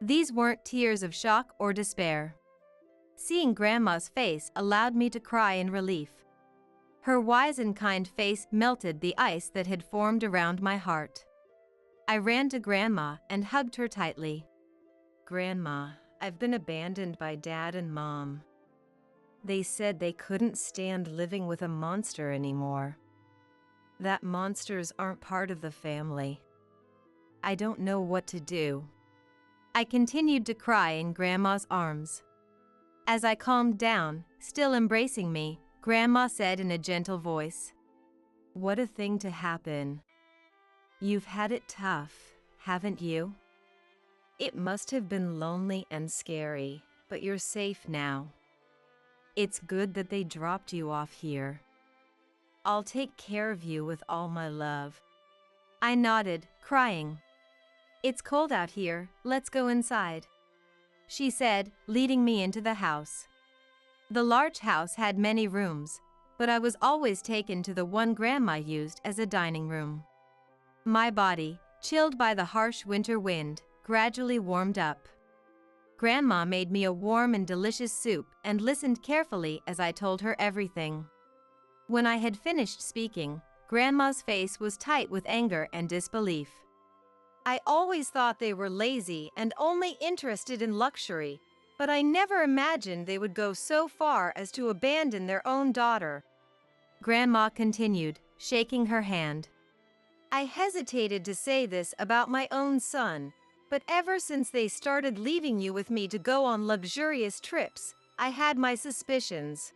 These weren't tears of shock or despair. Seeing Grandma's face allowed me to cry in relief. Her wise and kind face melted the ice that had formed around my heart. I ran to Grandma and hugged her tightly. Grandma, I've been abandoned by Dad and Mom. They said they couldn't stand living with a monster anymore. That monsters aren't part of the family. I don't know what to do. I continued to cry in Grandma's arms. As I calmed down, still embracing me, Grandma said in a gentle voice, "What a thing to happen. You've had it tough, haven't you? It must have been lonely and scary, but you're safe now. It's good that they dropped you off here. I'll take care of you with all my love." I nodded, crying. "It's cold out here, let's go inside," she said, leading me into the house. The large house had many rooms, but I was always taken to the one Grandma used as a dining room. My body, chilled by the harsh winter wind, gradually warmed up. Grandma made me a warm and delicious soup and listened carefully as I told her everything. When I had finished speaking, Grandma's face was tight with anger and disbelief. I always thought they were lazy and only interested in luxury, but I never imagined they would go so far as to abandon their own daughter. Grandma continued, shaking her hand. I hesitated to say this about my own son, but ever since they started leaving you with me to go on luxurious trips, I had my suspicions.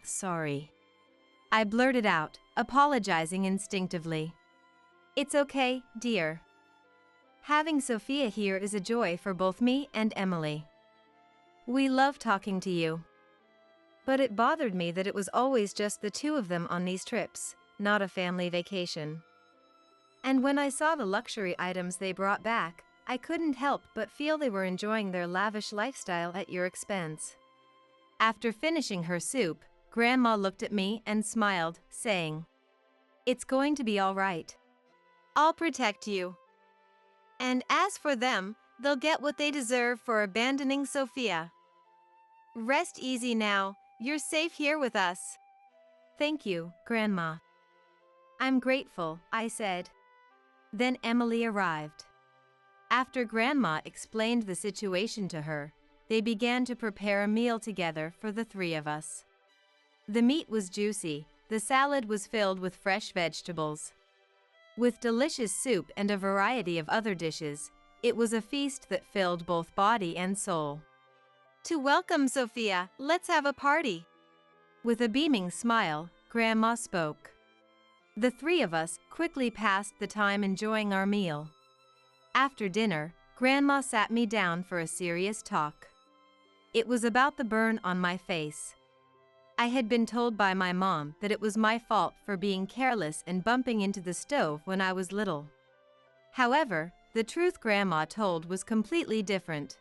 Sorry. I blurted out, apologizing instinctively. It's okay, dear. Having Sophia here is a joy for both me and Emily. We love talking to you. But it bothered me that it was always just the two of them on these trips, not a family vacation. And when I saw the luxury items they brought back, I couldn't help but feel they were enjoying their lavish lifestyle at your expense. After finishing her soup, Grandma looked at me and smiled, saying, "It's going to be all right. I'll protect you. And as for them, they'll get what they deserve for abandoning Sophia. Rest easy now, you're safe here with us." Thank you, Grandma. I'm grateful, I said. Then Emily arrived. After Grandma explained the situation to her, they began to prepare a meal together for the three of us. The meat was juicy, the salad was filled with fresh vegetables. With delicious soup and a variety of other dishes, it was a feast that filled both body and soul. To welcome Sophia, let's have a party. With a beaming smile, Grandma spoke. The three of us quickly passed the time enjoying our meal. After dinner, Grandma sat me down for a serious talk. It was about the burn on my face. I had been told by my mom that it was my fault for being careless and bumping into the stove when I was little. However, the truth Grandma told was completely different.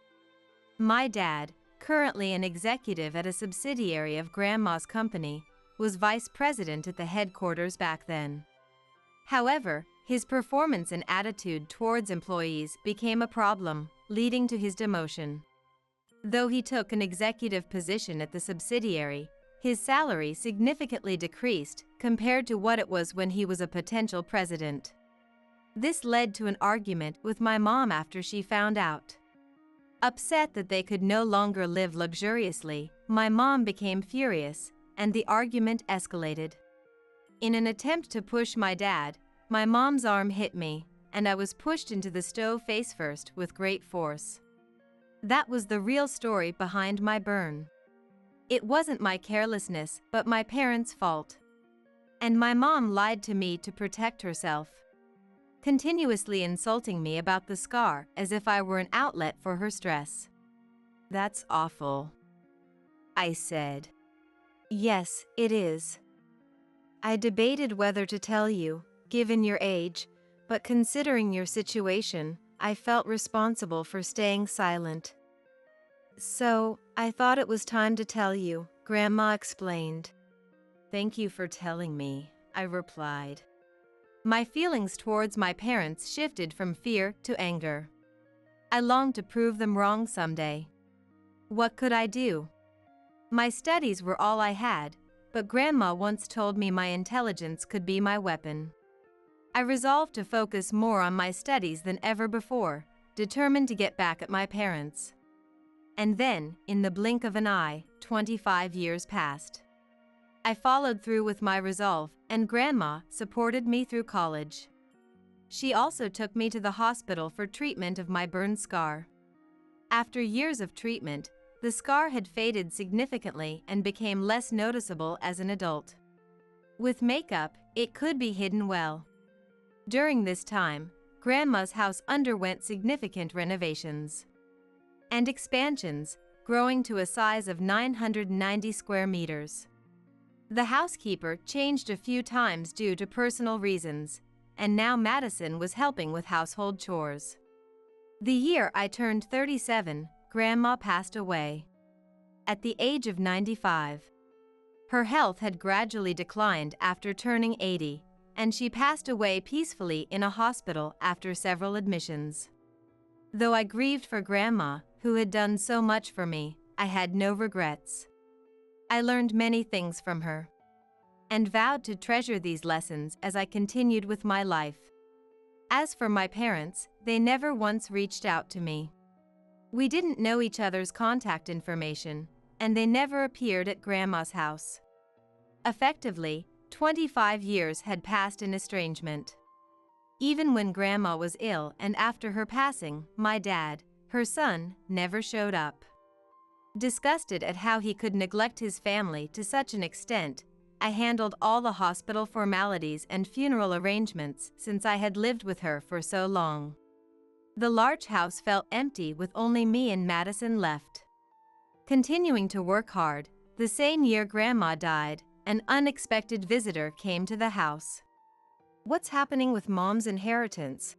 My dad, currently an executive at a subsidiary of Grandma's company, was vice president at the headquarters back then. However, his performance and attitude towards employees became a problem, leading to his demotion. Though he took an executive position at the subsidiary, his salary significantly decreased compared to what it was when he was a potential president. This led to an argument with my mom after she found out. Upset that they could no longer live luxuriously, my mom became furious, and the argument escalated. In an attempt to push my dad, my mom's arm hit me, and I was pushed into the stove face first with great force. That was the real story behind my burn. It wasn't my carelessness, but my parents' fault. And my mom lied to me to protect herself, continuously insulting me about the scar as if I were an outlet for her stress. "That's awful," I said. "Yes, it is. I debated whether to tell you, given your age, but considering your situation, I felt responsible for staying silent. So, I thought it was time to tell you," Grandma explained. "Thank you for telling me," I replied. My feelings towards my parents shifted from fear to anger. I longed to prove them wrong someday. What could I do? My studies were all I had, but Grandma once told me my intelligence could be my weapon. I resolved to focus more on my studies than ever before, determined to get back at my parents. And then, in the blink of an eye, 25 years passed. I followed through with my resolve, and Grandma supported me through college. She also took me to the hospital for treatment of my burn scar. After years of treatment, the scar had faded significantly and became less noticeable as an adult. With makeup, it could be hidden well. During this time, Grandma's house underwent significant renovations and expansions, growing to a size of 990 square meters. The housekeeper changed a few times due to personal reasons, and now Madison was helping with household chores. The year I turned 37, Grandma passed away. At the age of 95. Her health had gradually declined after turning 80, and she passed away peacefully in a hospital after several admissions. Though I grieved for Grandma, who had done so much for me, I had no regrets. I learned many things from her, and vowed to treasure these lessons as I continued with my life. As for my parents, they never once reached out to me. We didn't know each other's contact information, and they never appeared at Grandma's house. Effectively, 25 years had passed in estrangement. Even when Grandma was ill and after her passing, my dad, her son, never showed up. Disgusted at how he could neglect his family to such an extent, I handled all the hospital formalities and funeral arrangements since I had lived with her for so long. The large house felt empty with only me and Madison left. Continuing to work hard, the same year Grandma died, an unexpected visitor came to the house. "What's happening with Mom's inheritance?"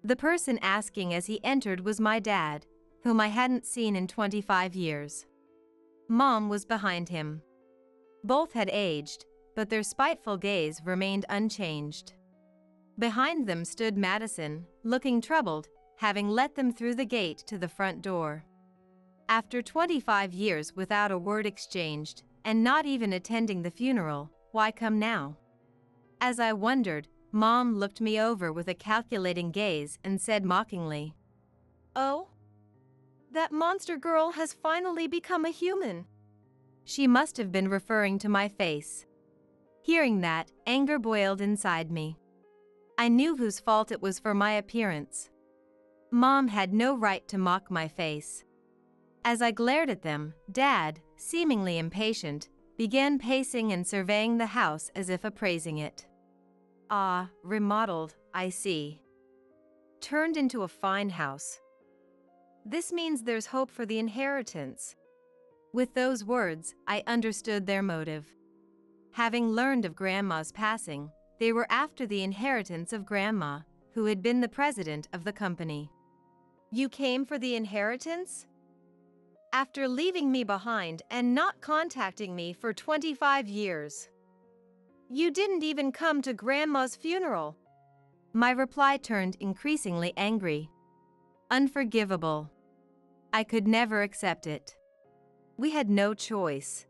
The person asking as he entered was my dad, whom I hadn't seen in 25 years. Mom was behind him. Both had aged, but their spiteful gaze remained unchanged. Behind them stood Madison, looking troubled, having let them through the gate to the front door. After 25 years without a word exchanged, and not even attending the funeral, why come now? As I wondered, Mom looked me over with a calculating gaze and said mockingly, "Oh? That monster girl has finally become a human." She must have been referring to my face. Hearing that, anger boiled inside me. I knew whose fault it was for my appearance. Mom had no right to mock my face. As I glared at them, Dad, seemingly impatient, began pacing and surveying the house as if appraising it. "Ah, remodeled, I see. Turned into a fine house. This means there's hope for the inheritance." With those words, I understood their motive. Having learned of Grandma's passing, they were after the inheritance of Grandma, who had been the president of the company. "You came for the inheritance? After leaving me behind and not contacting me for 25 years. You didn't even come to Grandma's funeral." My reply turned increasingly angry. Unforgivable. I could never accept it. "We had no choice.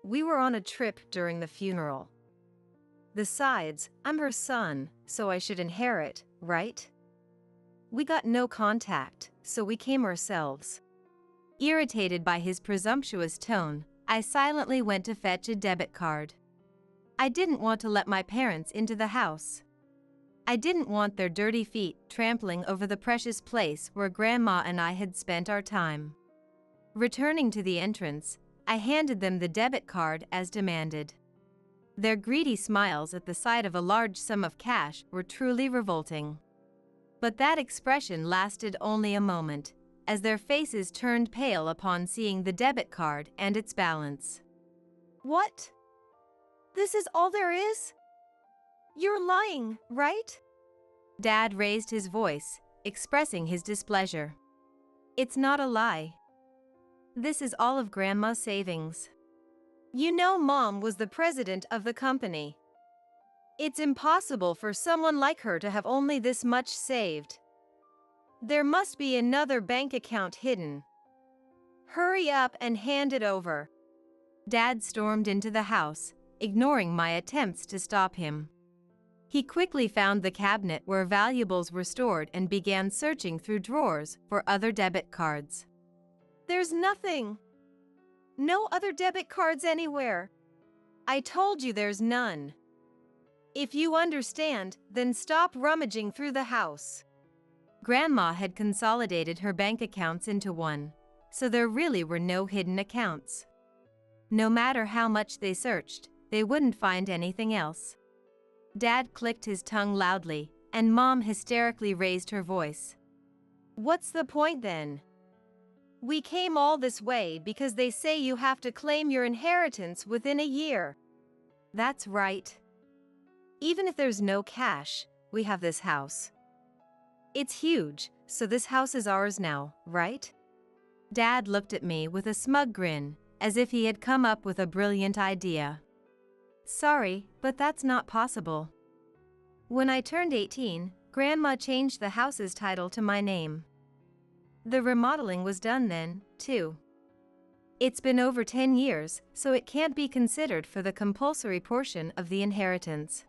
We were on a trip during the funeral. Besides, I'm her son, so I should inherit, right? We got no contact, so we came ourselves." Irritated by his presumptuous tone, I silently went to fetch a debit card. I didn't want to let my parents into the house. I didn't want their dirty feet trampling over the precious place where Grandma and I had spent our time. Returning to the entrance, I handed them the debit card as demanded. Their greedy smiles at the sight of a large sum of cash were truly revolting. But that expression lasted only a moment, as their faces turned pale upon seeing the debit card and its balance. What? This is all there is? You're lying, right? Dad raised his voice, expressing his displeasure. It's not a lie. This is all of Grandma's savings. You know Mom was the president of the company. It's impossible for someone like her to have only this much saved. There must be another bank account hidden. Hurry up and hand it over. Dad stormed into the house, ignoring my attempts to stop him. He quickly found the cabinet where valuables were stored and began searching through drawers for other debit cards. There's nothing. No other debit cards anywhere. I told you there's none. If you understand, then stop rummaging through the house. Grandma had consolidated her bank accounts into one, so there really were no hidden accounts. No matter how much they searched, they wouldn't find anything else. Dad clicked his tongue loudly, and Mom hysterically raised her voice. What's the point then? We came all this way because they say you have to claim your inheritance within a year. That's right. Even if there's no cash, we have this house. It's huge, so this house is ours now, right? Dad looked at me with a smug grin, as if he had come up with a brilliant idea. Sorry, but that's not possible. When I turned 18, Grandma changed the house's title to my name. The remodeling was done then, too. It's been over 10 years, so it can't be considered for the compulsory portion of the inheritance.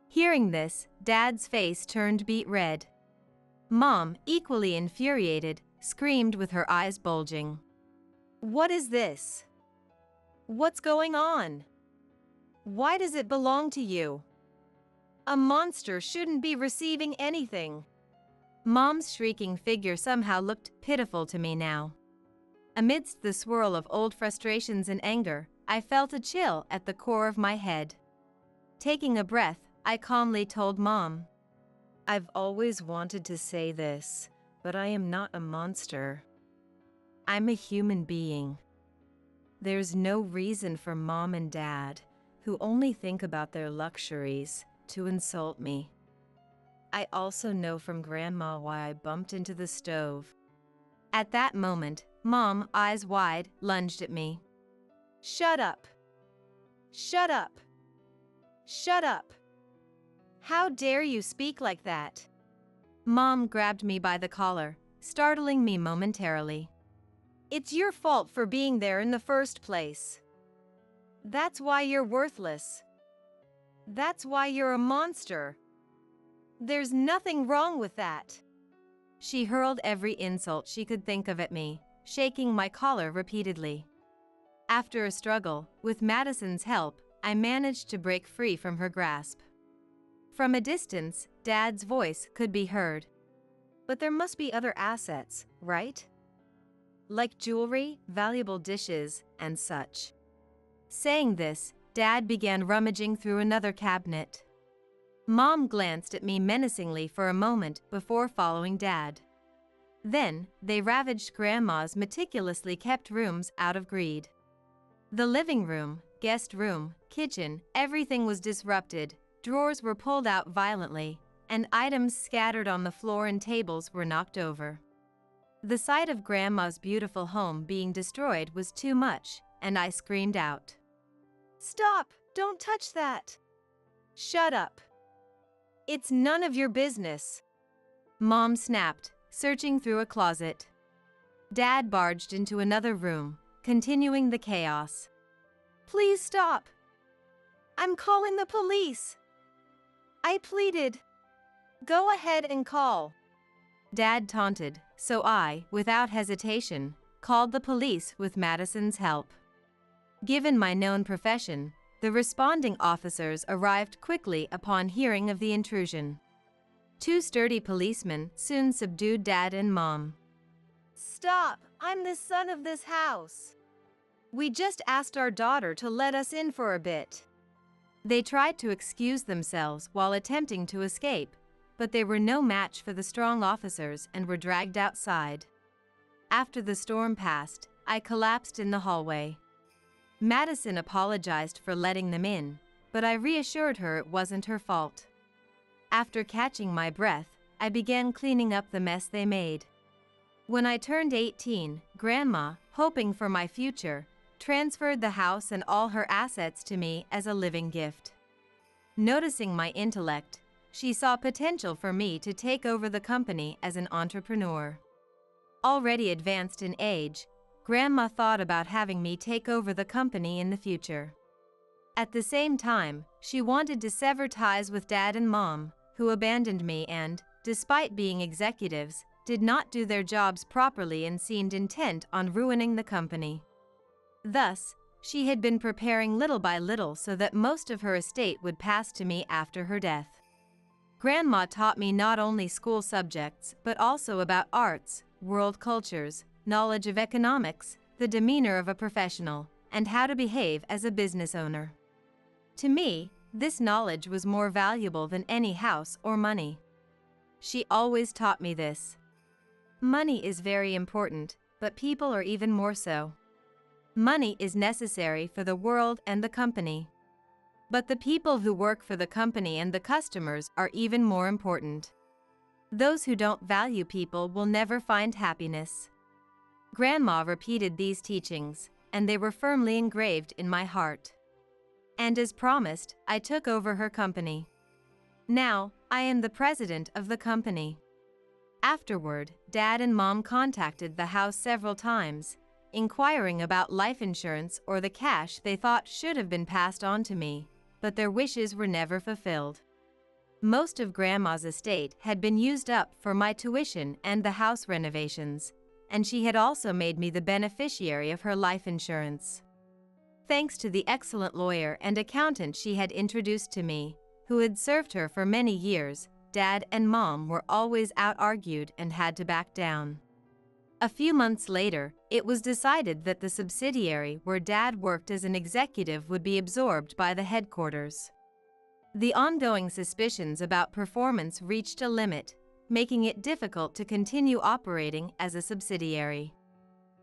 Hearing this, Dad's face turned beet red. Mom, equally infuriated, screamed with her eyes bulging. What is this? What's going on? Why does it belong to you? A monster shouldn't be receiving anything. Mom's shrieking figure somehow looked pitiful to me now. Amidst the swirl of old frustrations and anger, I felt a chill at the core of my head. Taking a breath, I calmly told Mom, I've always wanted to say this, but I am not a monster. I'm a human being. There's no reason for Mom and Dad, who only think about their luxuries, to insult me. I also know from Grandma why I bumped into the stove. At that moment, Mom, eyes wide, lunged at me. Shut up. Shut up. Shut up. How dare you speak like that? Mom grabbed me by the collar, startling me momentarily. It's your fault for being there in the first place. That's why you're worthless. That's why you're a monster. There's nothing wrong with that. She hurled every insult she could think of at me, shaking my collar repeatedly. After a struggle, with Madison's help, I managed to break free from her grasp. From a distance, Dad's voice could be heard. But there must be other assets, right? Like jewelry, valuable dishes, and such. Saying this, Dad began rummaging through another cabinet. Mom glanced at me menacingly for a moment before following Dad. Then, they ravaged Grandma's meticulously kept rooms out of greed. The living room, guest room, kitchen, everything was disrupted, drawers were pulled out violently, and items scattered on the floor and tables were knocked over. The sight of Grandma's beautiful home being destroyed was too much, and I screamed out. Stop! Don't touch that! Shut up! It's none of your business. Mom snapped, searching through a closet. Dad barged into another room, continuing the chaos. Please stop! I'm calling the police! I pleaded. Go ahead and call. Dad taunted, so I, without hesitation, called the police with Madison's help. Given my known profession, the responding officers arrived quickly upon hearing of the intrusion. Two sturdy policemen soon subdued Dad and Mom. Stop! I'm the son of this house. We just asked our daughter to let us in for a bit. They tried to excuse themselves while attempting to escape, but they were no match for the strong officers and were dragged outside. After the storm passed, I collapsed in the hallway. Madison apologized for letting them in, but I reassured her it wasn't her fault. After catching my breath, I began cleaning up the mess they made. When I turned 18, Grandma, hoping for my future, transferred the house and all her assets to me as a living gift. Noticing my intellect, she saw potential for me to take over the company as an entrepreneur. Already advanced in age, Grandma thought about having me take over the company in the future. At the same time, she wanted to sever ties with Dad and Mom, who abandoned me and, despite being executives, did not do their jobs properly and seemed intent on ruining the company. Thus, she had been preparing little by little so that most of her estate would pass to me after her death. Grandma taught me not only school subjects but also about arts, world cultures, knowledge of economics, the demeanor of a professional, and how to behave as a business owner. To me, this knowledge was more valuable than any house or money. She always taught me this. Money is very important, but people are even more so. Money is necessary for the world and the company. But the people who work for the company and the customers are even more important. Those who don't value people will never find happiness. Grandma repeated these teachings, and they were firmly engraved in my heart. And as promised, I took over her company. Now, I am the president of the company. Afterward, Dad and Mom contacted the house several times, inquiring about life insurance or the cash they thought should have been passed on to me, but their wishes were never fulfilled. Most of Grandma's estate had been used up for my tuition and the house renovations, and she had also made me the beneficiary of her life insurance. Thanks to the excellent lawyer and accountant she had introduced to me, who had served her for many years, Dad and Mom were always out-argued and had to back down. A few months later, it was decided that the subsidiary where Dad worked as an executive would be absorbed by the headquarters. The ongoing suspicions about performance reached a limit, making it difficult to continue operating as a subsidiary.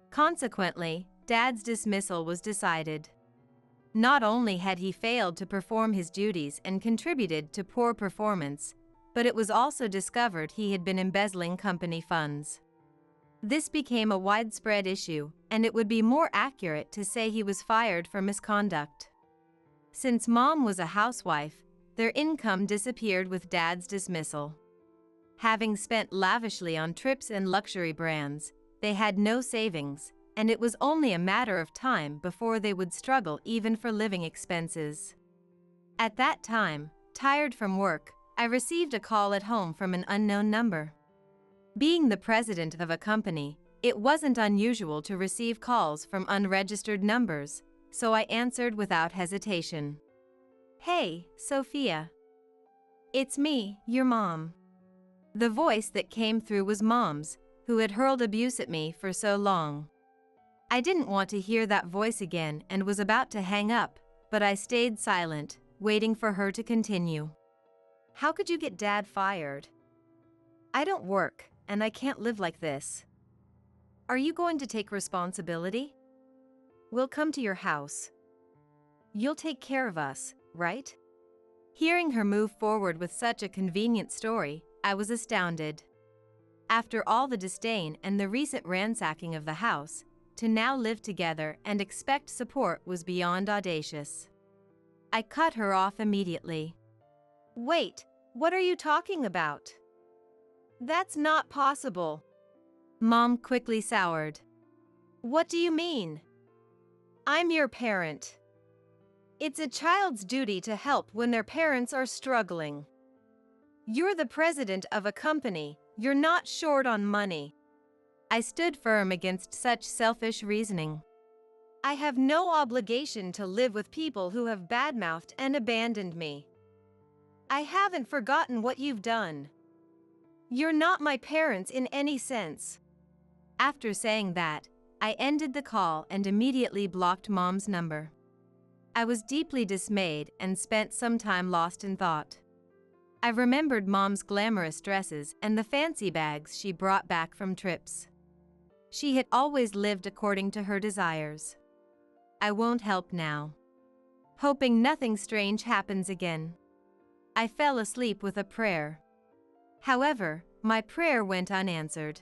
Consequently, Dad's dismissal was decided. Not only had he failed to perform his duties and contributed to poor performance, but it was also discovered he had been embezzling company funds. This became a widespread issue, and it would be more accurate to say he was fired for misconduct. Since Mom was a housewife, their income disappeared with Dad's dismissal. Having spent lavishly on trips and luxury brands, they had no savings, and it was only a matter of time before they would struggle even for living expenses. At that time, tired from work, I received a call at home from an unknown number. Being the president of a company, it wasn't unusual to receive calls from unregistered numbers, so I answered without hesitation. "Hey, Sophia. It's me, your mom." The voice that came through was Mom's, who had hurled abuse at me for so long. I didn't want to hear that voice again and was about to hang up, but I stayed silent, waiting for her to continue. "How could you get Dad fired? I don't work, and I can't live like this. Are you going to take responsibility? We'll come to your house. You'll take care of us, right?" Hearing her move forward with such a convenient story, I was astounded. After all the disdain and the recent ransacking of the house, to now live together and expect support was beyond audacious. I cut her off immediately. "Wait, what are you talking about? That's not possible." Mom quickly soured. "What do you mean? I'm your parent. It's a child's duty to help when their parents are struggling. You're the president of a company, you're not short on money." I stood firm against such selfish reasoning. I have no obligation to live with people who have badmouthed and abandoned me. I haven't forgotten what you've done. You're not my parents in any sense. After saying that, I ended the call and immediately blocked Mom's number. I was deeply dismayed and spent some time lost in thought. I remembered Mom's glamorous dresses and the fancy bags she brought back from trips. She had always lived according to her desires. I won't help now. Hoping nothing strange happens again, I fell asleep with a prayer. However, my prayer went unanswered.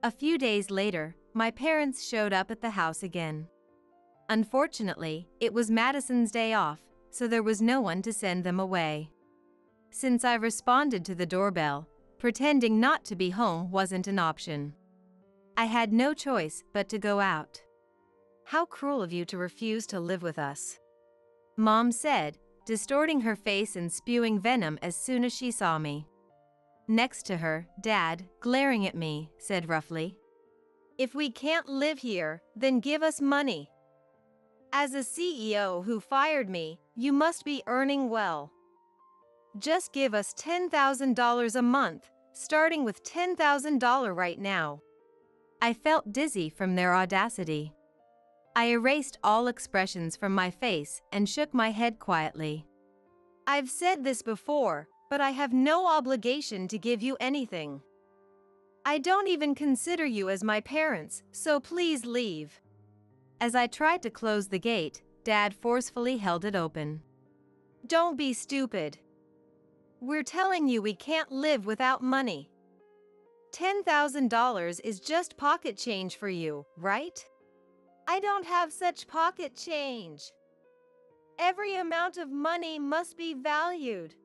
A few days later, my parents showed up at the house again. Unfortunately, it was Madison's day off, so there was no one to send them away. Since I responded to the doorbell, pretending not to be home wasn't an option. I had no choice but to go out. How cruel of you to refuse to live with us, Mom said, distorting her face and spewing venom as soon as she saw me. Next to her, Dad, glaring at me, said roughly, "If we can't live here, then give us money. As a CEO who fired me, you must be earning well. Just give us $10,000 a month, starting with $10,000 right now." I felt dizzy from their audacity. I erased all expressions from my face and shook my head quietly. "I've said this before, but I have no obligation to give you anything. I don't even consider you as my parents, so please leave." As I tried to close the gate, Dad forcefully held it open. "Don't be stupid. We're telling you we can't live without money. $10,000 is just pocket change for you, right? I don't have such pocket change. Every amount of money must be valued.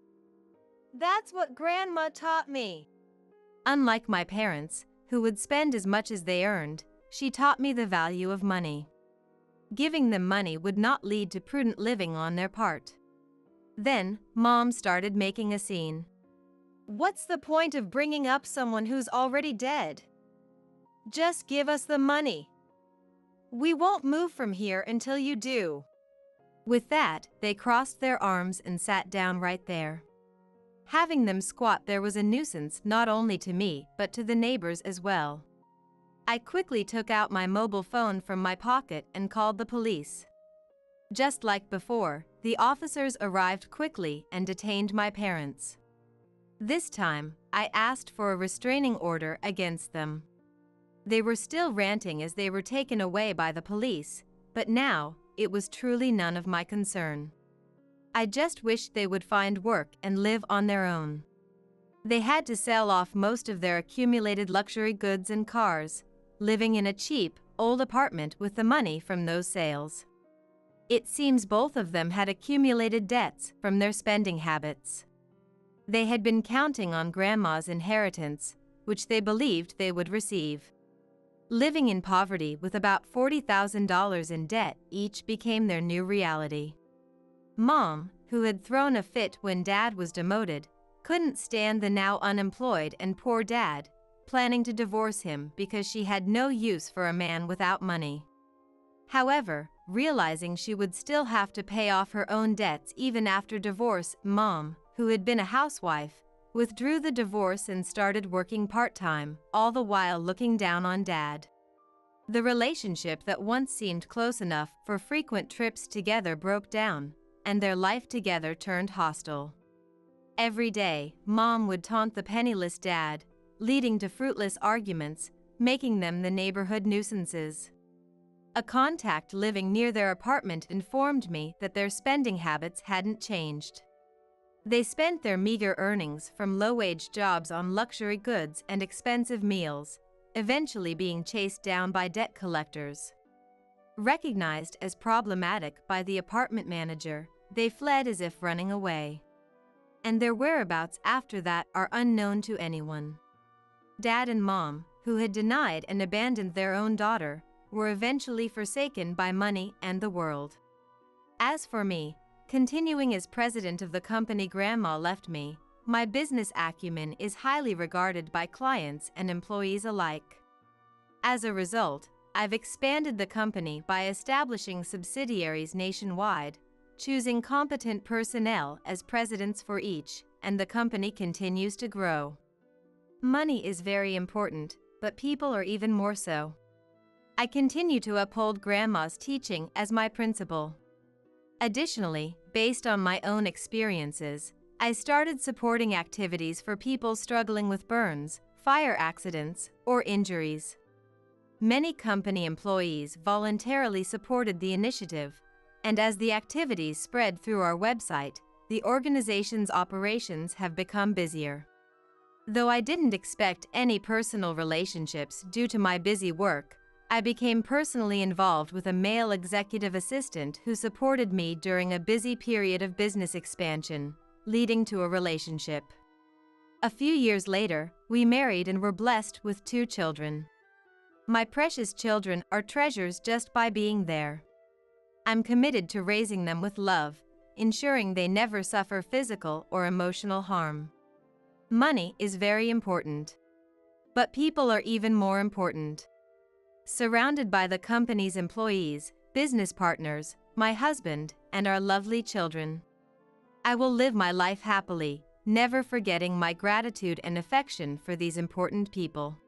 That's what Grandma taught me." Unlike my parents, who would spend as much as they earned, she taught me the value of money. Giving them money would not lead to prudent living on their part. Then, Mom started making a scene. "What's the point of bringing up someone who's already dead? Just give us the money. We won't move from here until you do." With that, they crossed their arms and sat down right there. Having them squat there was a nuisance not only to me but to the neighbors as well. I quickly took out my mobile phone from my pocket and called the police. Just like before, the officers arrived quickly and detained my parents. This time, I asked for a restraining order against them. They were still ranting as they were taken away by the police, but now, it was truly none of my concern. I just wished they would find work and live on their own. They had to sell off most of their accumulated luxury goods and cars, living in a cheap, old apartment with the money from those sales. It seems both of them had accumulated debts from their spending habits. They had been counting on Grandma's inheritance, which they believed they would receive. Living in poverty with about $40,000 in debt each became their new reality. Mom, who had thrown a fit when Dad was demoted, couldn't stand the now unemployed and poor Dad, planning to divorce him because she had no use for a man without money. However, realizing she would still have to pay off her own debts even after divorce, Mom, who had been a housewife, withdrew the divorce and started working part-time, all the while looking down on Dad. The relationship that once seemed close enough for frequent trips together broke down, and their life together turned hostile. Every day, Mom would taunt the penniless Dad, leading to fruitless arguments, making them the neighborhood nuisances. A contact living near their apartment informed me that their spending habits hadn't changed. They spent their meager earnings from low-wage jobs on luxury goods and expensive meals, eventually being chased down by debt collectors. Recognized as problematic by the apartment manager, they fled as if running away. And their whereabouts after that are unknown to anyone. Dad and Mom, who had denied and abandoned their own daughter, were eventually forsaken by money and the world. As for me, continuing as president of the company Grandma left me, my business acumen is highly regarded by clients and employees alike. As a result, I've expanded the company by establishing subsidiaries nationwide, choosing competent personnel as presidents for each, and the company continues to grow. Money is very important, but people are even more so. I continue to uphold Grandma's teaching as my principle. Additionally, based on my own experiences, I started supporting activities for people struggling with burns, fire accidents, or injuries. Many company employees voluntarily supported the initiative, and as the activities spread through our website, the organization's operations have become busier. Though I didn't expect any personal relationships due to my busy work, I became personally involved with a male executive assistant who supported me during a busy period of business expansion, leading to a relationship. A few years later, we married and were blessed with 2 children. My precious children are treasures just by being there. I'm committed to raising them with love, ensuring they never suffer physical or emotional harm. Money is very important. But people are even more important. Surrounded by the company's employees, business partners, my husband, and our lovely children, I will live my life happily, never forgetting my gratitude and affection for these important people.